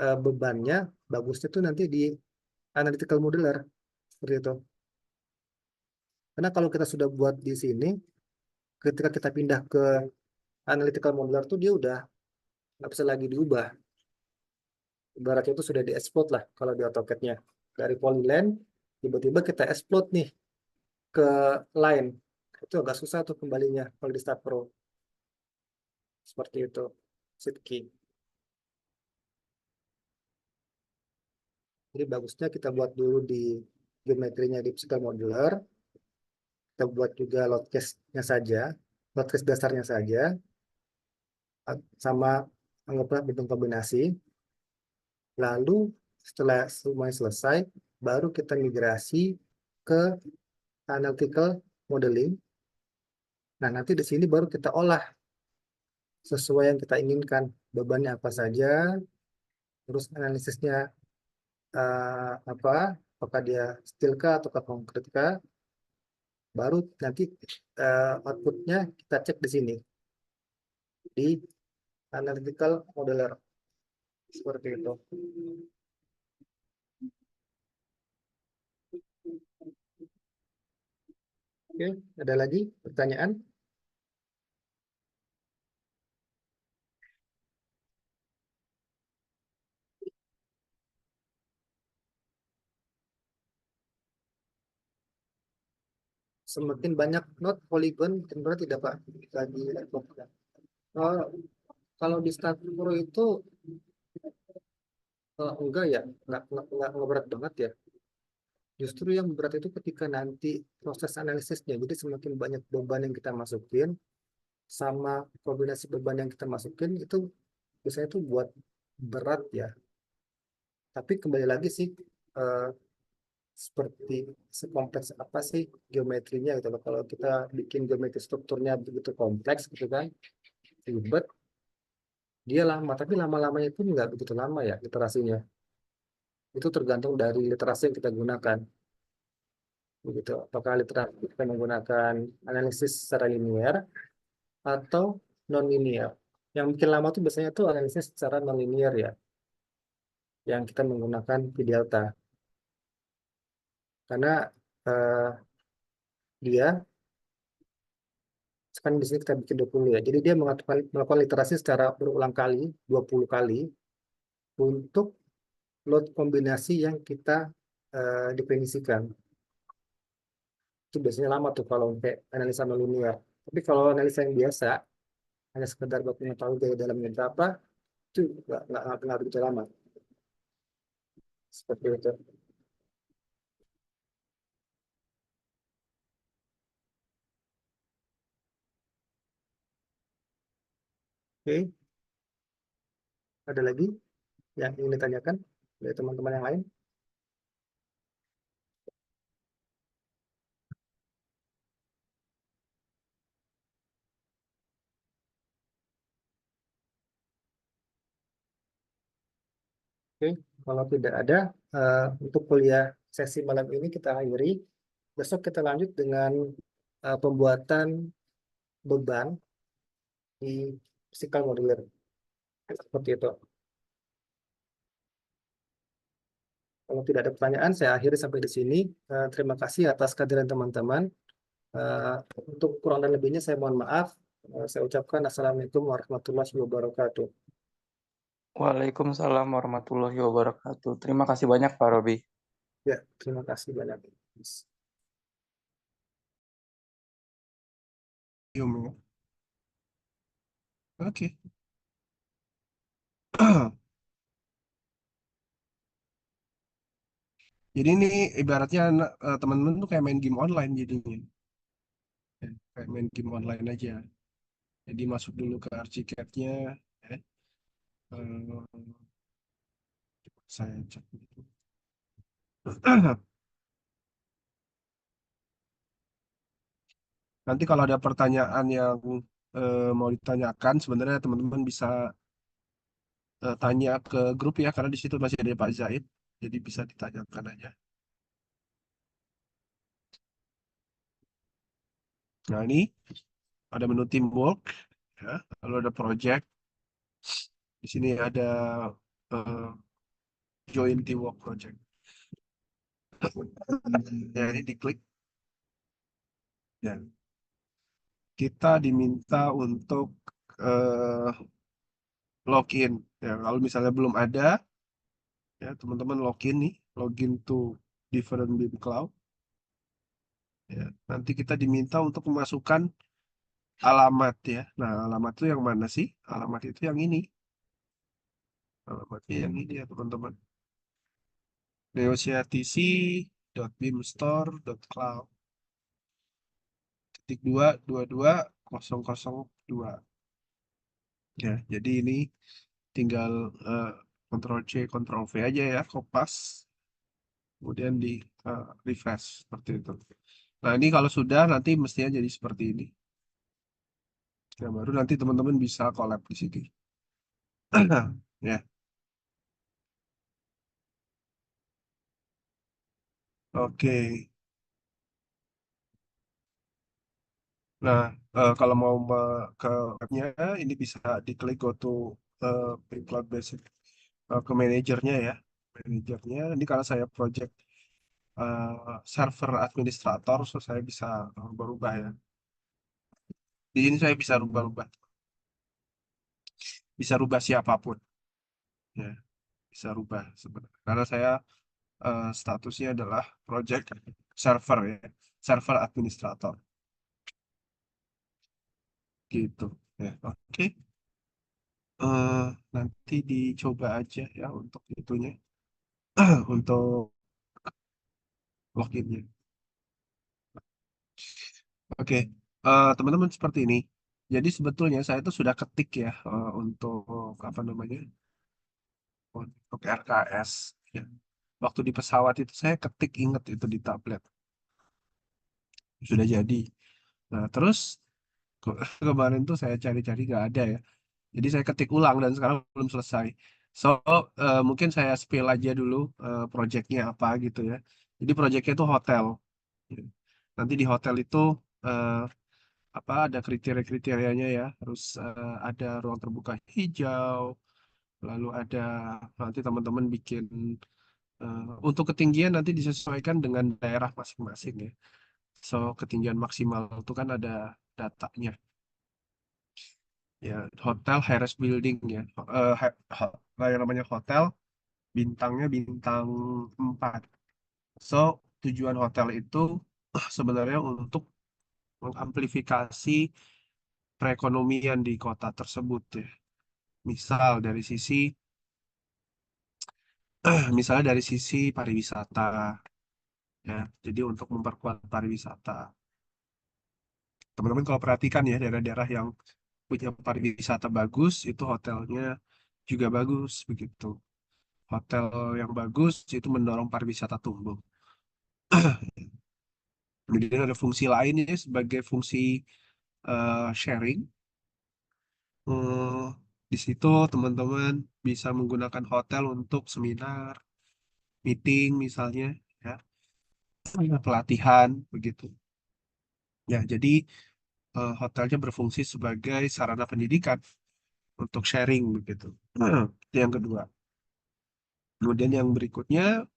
bebannya, bagusnya itu nanti di analytical modeler seperti itu. Karena kalau kita sudah buat di sini, ketika kita pindah ke analytical modeler tuh dia udah nggak bisa lagi diubah. Ibaratnya itu sudah dieksploit lah kalau di AutoCAD-nya. Dari polyline, tiba-tiba kita explode nih ke line. Itu agak susah tuh kembalinya kalau di Start Pro. Seperti itu. Shift key. Jadi bagusnya kita buat dulu di geometrinya di physical modeler. Kita buat juga load case-nya saja. Load case dasarnya saja. Sama anggaplah bentuk kombinasi. Lalu setelah semuanya selesai, baru kita migrasi ke analytical modeling. Nah, nanti di sini baru kita olah sesuai yang kita inginkan. Bebannya apa saja, terus analisisnya apa, apakah dia steel kah atau konkret kah, baru nanti outputnya kita cek di sini, di analytical modeler. Seperti itu. Oke, ada lagi pertanyaan? Semakin banyak node polygon, berarti tidak Pak? Lagi oh, kalau di Stackpro itu enggak ya, enggak berat banget ya. Justru yang berat itu ketika nanti proses analisisnya. Jadi semakin banyak beban yang kita masukin, sama kombinasi beban yang kita masukin, itu biasanya itu buat berat ya. Tapi kembali lagi sih, eh, seperti sekompleks apa sih geometrinya gitu loh. Kalau kita bikin geometri strukturnya begitu kompleks gitu kan, ribet, dia lama. Tapi lama-lamanya itu nggak begitu lama ya literasinya. Itu tergantung dari literasi yang kita gunakan. Begitu. Apakah literasi kita menggunakan analisis secara linear atau non-linear. Yang bikin lama tuh biasanya tuh analisis secara non-linear ya, yang kita menggunakan P delta. Karena eh, dia sekarang di sini kita bikin 20 ya. Jadi dia melakukan literasi secara berulang kali, 20 kali untuk load kombinasi yang kita definisikan. Itu biasanya lama tuh kalau kayak analisa non-linear. Tapi kalau analisa yang biasa, hanya sekedar buat mengetahui gaya dalamnya berapa, itu nggak begitu lama. Seperti itu. Oke, ada lagi yang ingin ditanyakan dari teman-teman yang lain? Oke, kalau tidak ada, untuk kuliah sesi malam ini kita akhiri. Besok kita lanjut dengan pembuatan beban di physical modeler. Seperti itu. Kalau tidak ada pertanyaan, saya akhiri sampai di sini. Terima kasih atas kehadiran teman-teman. Eh, untuk kurang dan lebihnya saya mohon maaf. Saya ucapkan Assalamualaikum warahmatullahi wabarakatuh. Waalaikumsalam warahmatullahi wabarakatuh. Terima kasih banyak Pak Robi. Ya, terima kasih banyak. Oke. Jadi ini ibaratnya teman-teman tuh kayak main game online jadinya. Ya, kayak main game online aja. Jadi masuk dulu ke Archicad-nya. Ya. Eh, saya cek dulu. Nanti kalau ada pertanyaan yang mau ditanyakan, sebenarnya teman-teman bisa tanya ke grup ya, karena di situ masih ada Pak Zaid, jadi bisa ditanyakan aja. Nah ini ada menu teamwork, ya, lalu ada project. Di sini ada eh, join teamwork project. Ya ini diklik. Ya, kita diminta untuk eh, login. Ya, kalau misalnya belum ada, ya teman-teman login nih, login to different BIM Cloud. Ya, nanti kita diminta untuk memasukkan alamat ya. Nah, alamat itu yang mana sih? Alamat itu yang ini. Alamatnya yang ini ya teman-teman. neociatc.bimstore.cloud titik 222.002. Ya, jadi ini tinggal Ctrl C, Ctrl V aja ya, kopas. Kemudian di refresh seperti itu. Nah, ini kalau sudah nanti mestinya jadi seperti ini. Ya, baru nanti teman-teman bisa collab di sini. Ya, oke. Nah, kalau mau ke webnya, ini bisa diklik go to Cloud Basic ke manajernya ya. Manajernya, ini kalau saya project server administrator, so saya bisa berubah ya. Di sini saya bisa rubah-rubah, bisa rubah siapapun, ya, bisa rubah sebenarnya. Karena saya statusnya adalah project server ya, server administrator gitu. Ya, oke. Nanti dicoba aja ya untuk itunya, untuk loginnya. Oke, teman-teman seperti ini. Jadi sebetulnya saya itu sudah ketik ya untuk apa namanya, untuk RKS. Ya. Waktu di pesawat itu saya ketik inget itu di tablet sudah jadi. Nah terus kemarin tuh saya cari-cari nggak ada ya. Jadi saya ketik ulang dan sekarang belum selesai. So mungkin saya spill aja dulu projectnya apa gitu ya. Jadi projectnya itu hotel. Nanti di hotel itu eh, apa ada kriteria-kriterianya ya, harus ada ruang terbuka hijau, lalu ada nanti teman-teman bikin untuk ketinggian nanti disesuaikan dengan daerah masing-masing ya. So ketinggian maksimal itu kan ada datanya ya, hotel high-rise building ya. Yang namanya hotel bintangnya bintang 4. So tujuan hotel itu sebenarnya untuk mengamplifikasi perekonomian di kota tersebut ya. Misal dari sisi misalnya dari sisi pariwisata ya. Jadi untuk memperkuat pariwisata. Teman-teman kalau perhatikan ya daerah-daerah yang punya pariwisata bagus itu hotelnya juga bagus begitu. Hotel yang bagus itu mendorong pariwisata tumbuh. Kemudian ada fungsi lainnya sebagai fungsi sharing. Eh, di situ teman-teman bisa menggunakan hotel untuk seminar, meeting misalnya, ya, pelatihan begitu. Ya, jadi hotelnya berfungsi sebagai sarana pendidikan untuk sharing begitu. Itu yang kedua. Kemudian yang berikutnya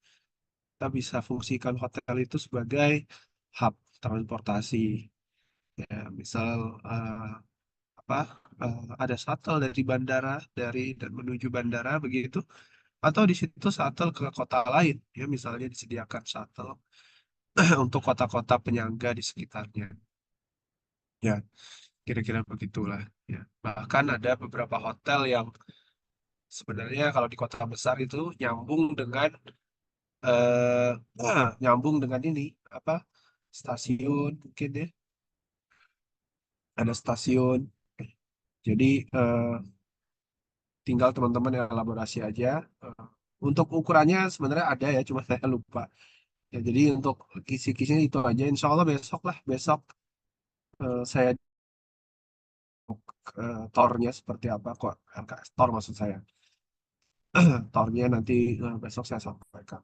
kita bisa fungsikan hotel itu sebagai hub transportasi. Ya, misal apa ada shuttle dari bandara dan menuju bandara begitu, atau di situ shuttle ke kota lain ya, misalnya disediakan shuttle untuk kota-kota penyangga di sekitarnya. Ya, kira-kira begitulah ya. Bahkan ada beberapa hotel yang sebenarnya kalau di kota besar itu eh nyambung dengan ini apa stasiun mungkin ya. Ada stasiun Jadi tinggal teman-teman elaborasi aja. Eh, untuk ukurannya sebenarnya ada ya, cuma saya lupa. Ya, jadi untuk kisi-kisinya itu aja. Insya Allah besok lah, besok saya tornya seperti apa kok, LKS tor maksud saya. Tornya nanti besok saya sampaikan.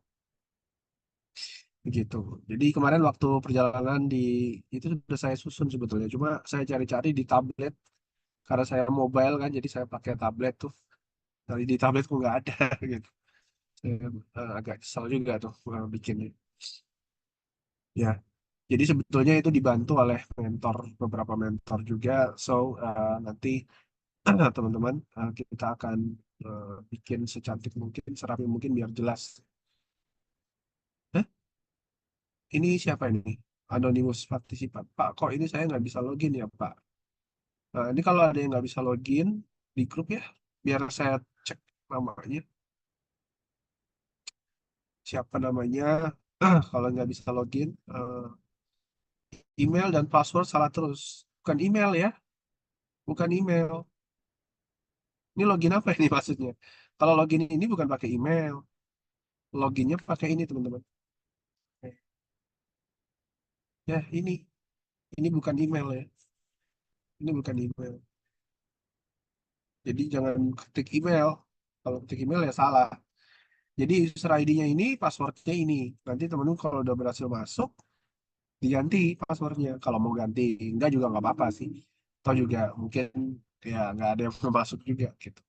Begitu. Jadi kemarin waktu perjalanan di itu sudah saya susun sebetulnya. Cuma saya cari-cari di tablet karena saya mobile kan, jadi saya pakai tablet tuh. Dari di tablet kok nggak ada gitu. Saya agak kesal juga tuh bikinnya. Ya, jadi sebetulnya itu dibantu oleh mentor, beberapa mentor juga. So nanti teman-teman kita akan bikin secantik mungkin, serapi mungkin biar jelas. Hah? Ini siapa ini? Anonymous partisipan. Pak, kok ini saya nggak bisa login ya, Pak? Nah, ini kalau ada yang nggak bisa login di grup ya, biar saya cek namanya. Siapa namanya? Kalau nggak bisa login, email dan password salah terus. Bukan email ya, bukan email. Ini login apa ini maksudnya? Kalau login ini bukan pakai email, loginnya pakai ini teman-teman. Ya, ini bukan email ya. Ini bukan email. Jadi jangan ketik email. Kalau ketik email ya salah. Jadi user ID-nya ini, passwordnya ini. Nanti teman-teman kalau udah berhasil masuk, diganti passwordnya. Kalau mau ganti, enggak juga nggak apa-apa sih. Atau juga mungkin ya nggak ada yang mau masuk juga gitu.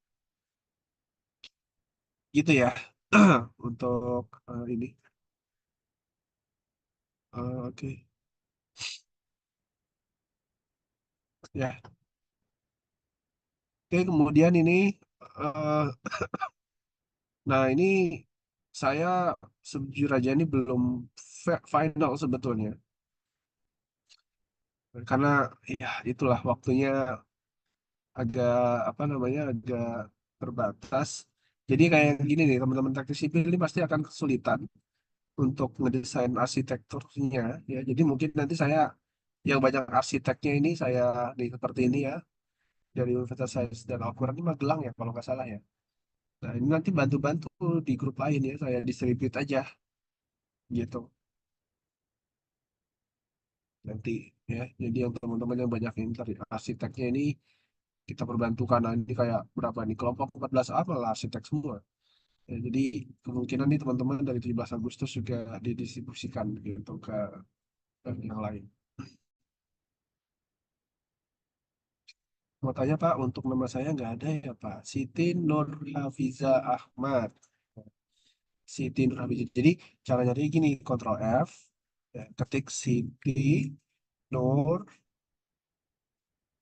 Gitu ya untuk ini. Oke. Ya. Oke, kemudian ini, eh, nah ini saya sejujur aja ini belum final sebetulnya. Karena ya itulah waktunya agak apa namanya agak terbatas. Jadi kayak gini nih teman-teman teknik sipil ini pasti akan kesulitan untuk ngedesain arsitekturnya ya. Jadi mungkin nanti saya yang banyak arsiteknya ini saya di seperti ini ya dari Universitas Sains dan Al-Quran ini Magelang ya kalau nggak salah ya. Nah ini nanti bantu-bantu di grup lain ya saya distribute aja gitu nanti ya. Jadi yang teman-teman yang banyak yang dari arsiteknya ini kita perbantukan. Nah, ini kayak berapa nih kelompok 14A malah arsitek semua. Ya, jadi kemungkinan nih teman-teman dari 17 Agustus juga didistribusikan gitu ke yang lain. Mau tanya Pak, untuk nama saya nggak ada ya Pak. Siti Nur Hafiza Ahmad. Siti Nur Hafiza. Jadi cara nyari gini, Ctrl F, ya, ketik Siti Nur.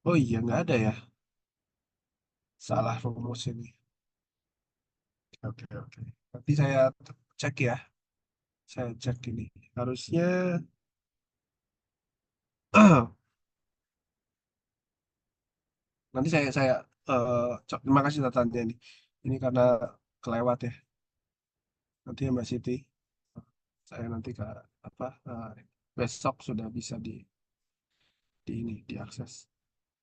Oh iya nggak ada ya. Salah rumus ini. Oke oke. Nanti saya cek ya. Saya cek ini. Harusnya nanti saya terima kasih catatannya ini. Ini karena kelewat ya. Nanti ya Mbak Siti, saya nanti ke apa besok sudah bisa di ini diakses.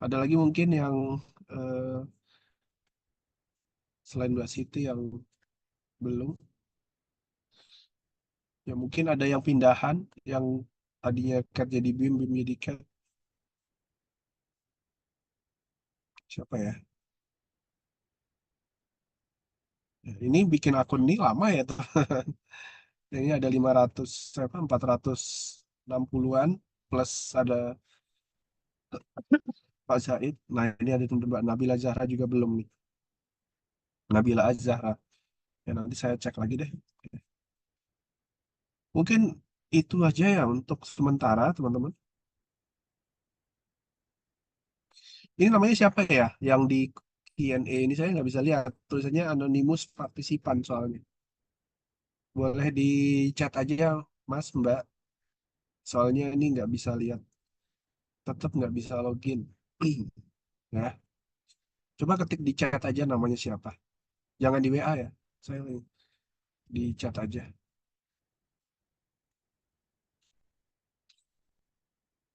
Ada lagi mungkin yang eh, selain Mbak Siti yang belum, ya mungkin ada yang pindahan yang tadinya cat jadi BIM, BIM jadi cat. Siapa ya? Ya, ini bikin akun ini lama ya tuh. Ini ada 500 apa 460-an plus ada Pak Zaid. Nah, ini ada Mbak Nabila Zahra juga belum nih. Nabila Azhara. Ya nanti saya cek lagi deh. Mungkin itu aja ya untuk sementara, teman-teman. Ini namanya siapa ya? Yang di Q&A ini saya nggak bisa lihat. Tulisannya anonymous partisipan soalnya. Boleh di chat aja, Mas, Mbak. Soalnya ini nggak bisa lihat. Tetap nggak bisa login. Ya. Coba ketik di chat aja namanya siapa. Jangan di WA ya. Saya di chat aja.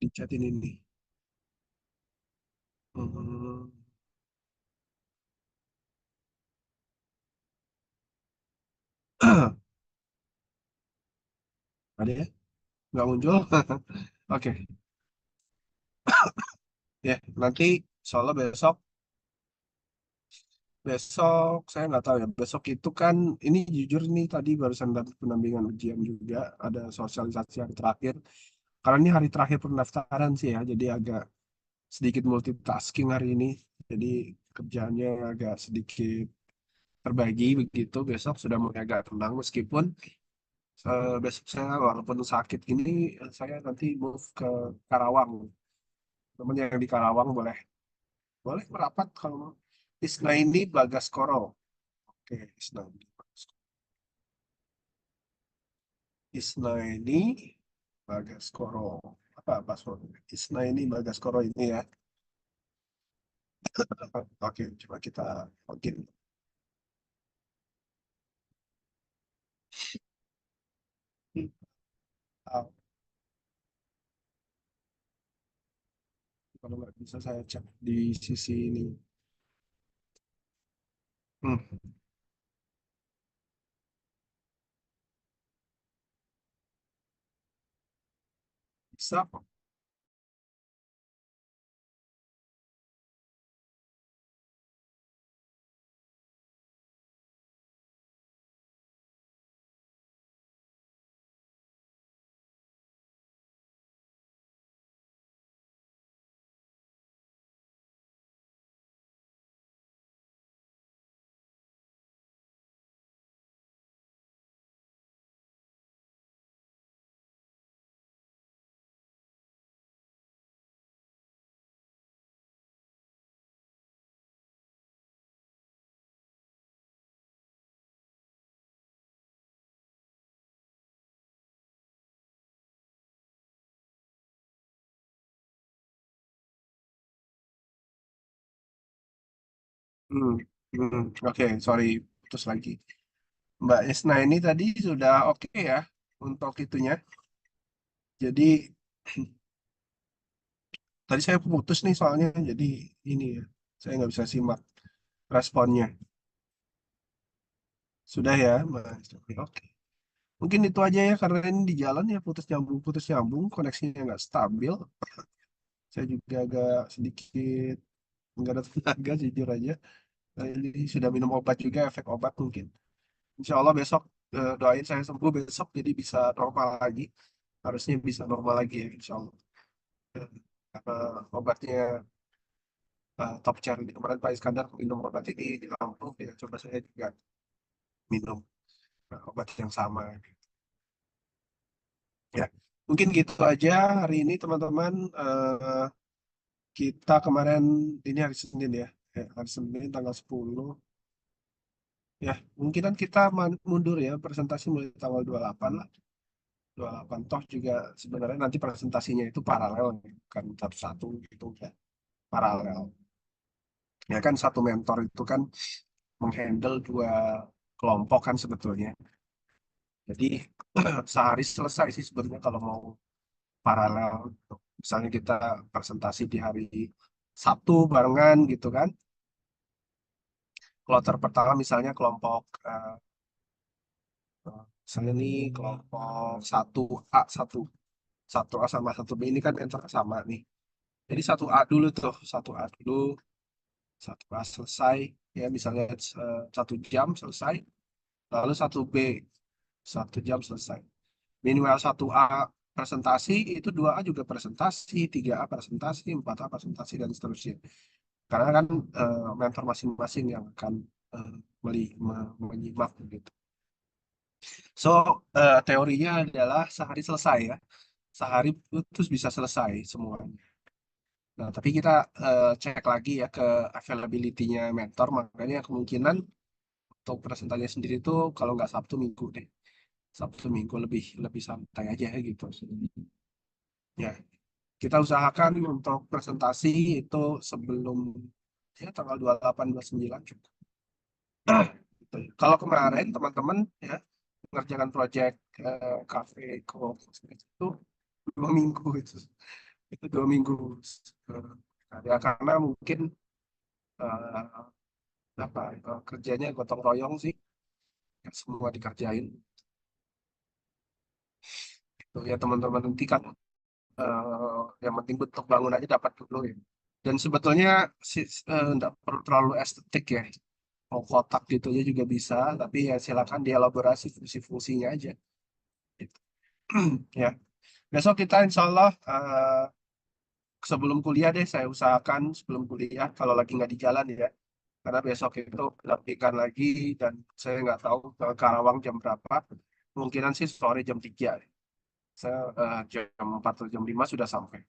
Di chat ini nih. Hmm. Ada ya? Nggak muncul? Oke, ya nanti soalnya besok besok saya nggak tahu ya. Besok itu kan ini jujur nih tadi barusan dapat pendampingan ujian juga, ada sosialisasi yang terakhir. Karena ini hari terakhir pendaftaran sih ya, jadi agak sedikit multitasking hari ini. Jadi kerjaannya agak sedikit terbagi begitu. Besok sudah mulai agak tenang meskipun besok saya walaupun sakit gini, saya nanti move ke Karawang. Teman yang di Karawang boleh boleh merapat kalau mau. Isna ini Bagaskoro. Oke, Isna ini Isna ini Bagaskoro. Apa password? Isna ini Bagaskoro ini ya. Oke, coba kita login. Ah, kalau nggak bisa saya cek di sisi ini. Hmm, bisa kok. Hmm, oke, sorry, putus lagi. Mbak Isna ini tadi sudah oke ya untuk itunya. Jadi tadi saya putus nih soalnya, jadi ini ya, saya nggak bisa simak responnya. Sudah ya, Mbak Isna. Oke. Mungkin itu aja ya, karena ini di jalan ya putus nyambung, koneksinya nggak stabil. Saya juga agak sedikit nggak ada tenaga jujur aja. Ini sudah minum obat juga, efek obat mungkin. Insya Allah besok doain saya sembuh besok jadi bisa normal lagi. Harusnya bisa normal lagi ya, insya Allah. Eh, Karena obatnya top chair ini kemarin Pak Iskandar minum obat ini di Lampung ya, coba saya juga minum obat yang sama. Ya, mungkin gitu aja hari ini teman-teman. Kita kemarin ini hari Senin ya, hari Senin tanggal 10. Ya, mungkinan kita mundur ya presentasi mulai tanggal 28 lah. 28 toh juga sebenarnya nanti presentasinya itu paralel kan satu-satu gitu ya, paralel. Ya kan satu mentor itu kan menghandle dua kelompok kan sebetulnya. Jadi sehari selesai sih sebenarnya kalau mau paralel. Misalnya kita presentasi di hari Sabtu barengan gitu kan. Kloter pertama misalnya kelompok misalnya nih kelompok satu A sama satu B ini kan mentor sama nih. Jadi satu A dulu tuh, satu A dulu, satu A selesai ya misalnya 1 jam selesai, lalu satu B 1 jam selesai. Minimal satu A presentasi, itu 2A juga presentasi, 3A presentasi, 4A presentasi, dan seterusnya. Karena kan mentor masing-masing yang akan eh, menyimak gitu. So, teorinya adalah sehari selesai ya. Sehari terus bisa selesai semuanya. Nah, tapi kita cek lagi ya ke availability-nya mentor, makanya kemungkinan untuk presentasinya sendiri itu kalau nggak Sabtu Minggu deh. Sabtu Minggu lebih lebih santai aja gitu. Ya, kita usahakan untuk presentasi itu sebelum ya tanggal 28 29 cukup. Gitu ya. Kalau kemarin teman-teman ya mengerjakan proyek cafe itu 2 minggu itu 2 minggu. Ya karena mungkin eh, kerjanya gotong royong sih, nggak semua dikerjain. Tuh ya teman-teman nanti kan yang penting bentuk bangunannya dapat dulu ya. Dan sebetulnya nggak perlu terlalu estetik ya. Mau kotak gitu aja juga bisa, tapi ya silakan dielaborasi fungsi-fungsinya aja. Gitu. Ya, besok kita insya Allah sebelum kuliah deh saya usahakan sebelum kuliah kalau lagi nggak di jalan ya. Karena besok itu pelantikan lagi dan saya nggak tahu ke Karawang jam berapa. Kemungkinan sih sore jam 3. Saya jam 4 atau jam 5 sudah sampai.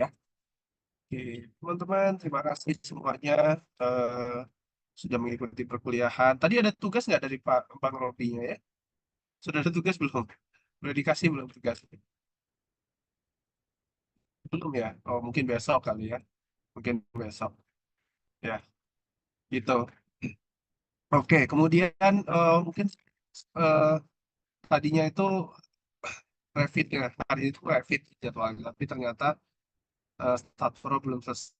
Ya, oke, teman-teman, terima kasih semuanya sudah mengikuti perkuliahan. Tadi ada tugas nggak dari Pak Bang Robinya ya? Sudah ada tugas belum? Sudah dikasih belum tugas? Belum ya? Oh, mungkin besok kali ya. Mungkin besok. Ya, gitu. Oke, kemudian mungkin eh, tadinya itu Revit ya. Hari itu Revit jadwalnya, tapi ternyata Start Pro belum selesai.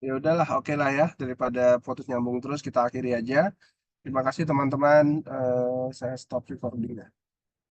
Ya udahlah, oke lah ya. Daripada putus nyambung terus, kita akhiri aja. Terima kasih teman-teman. Saya stop recording ya.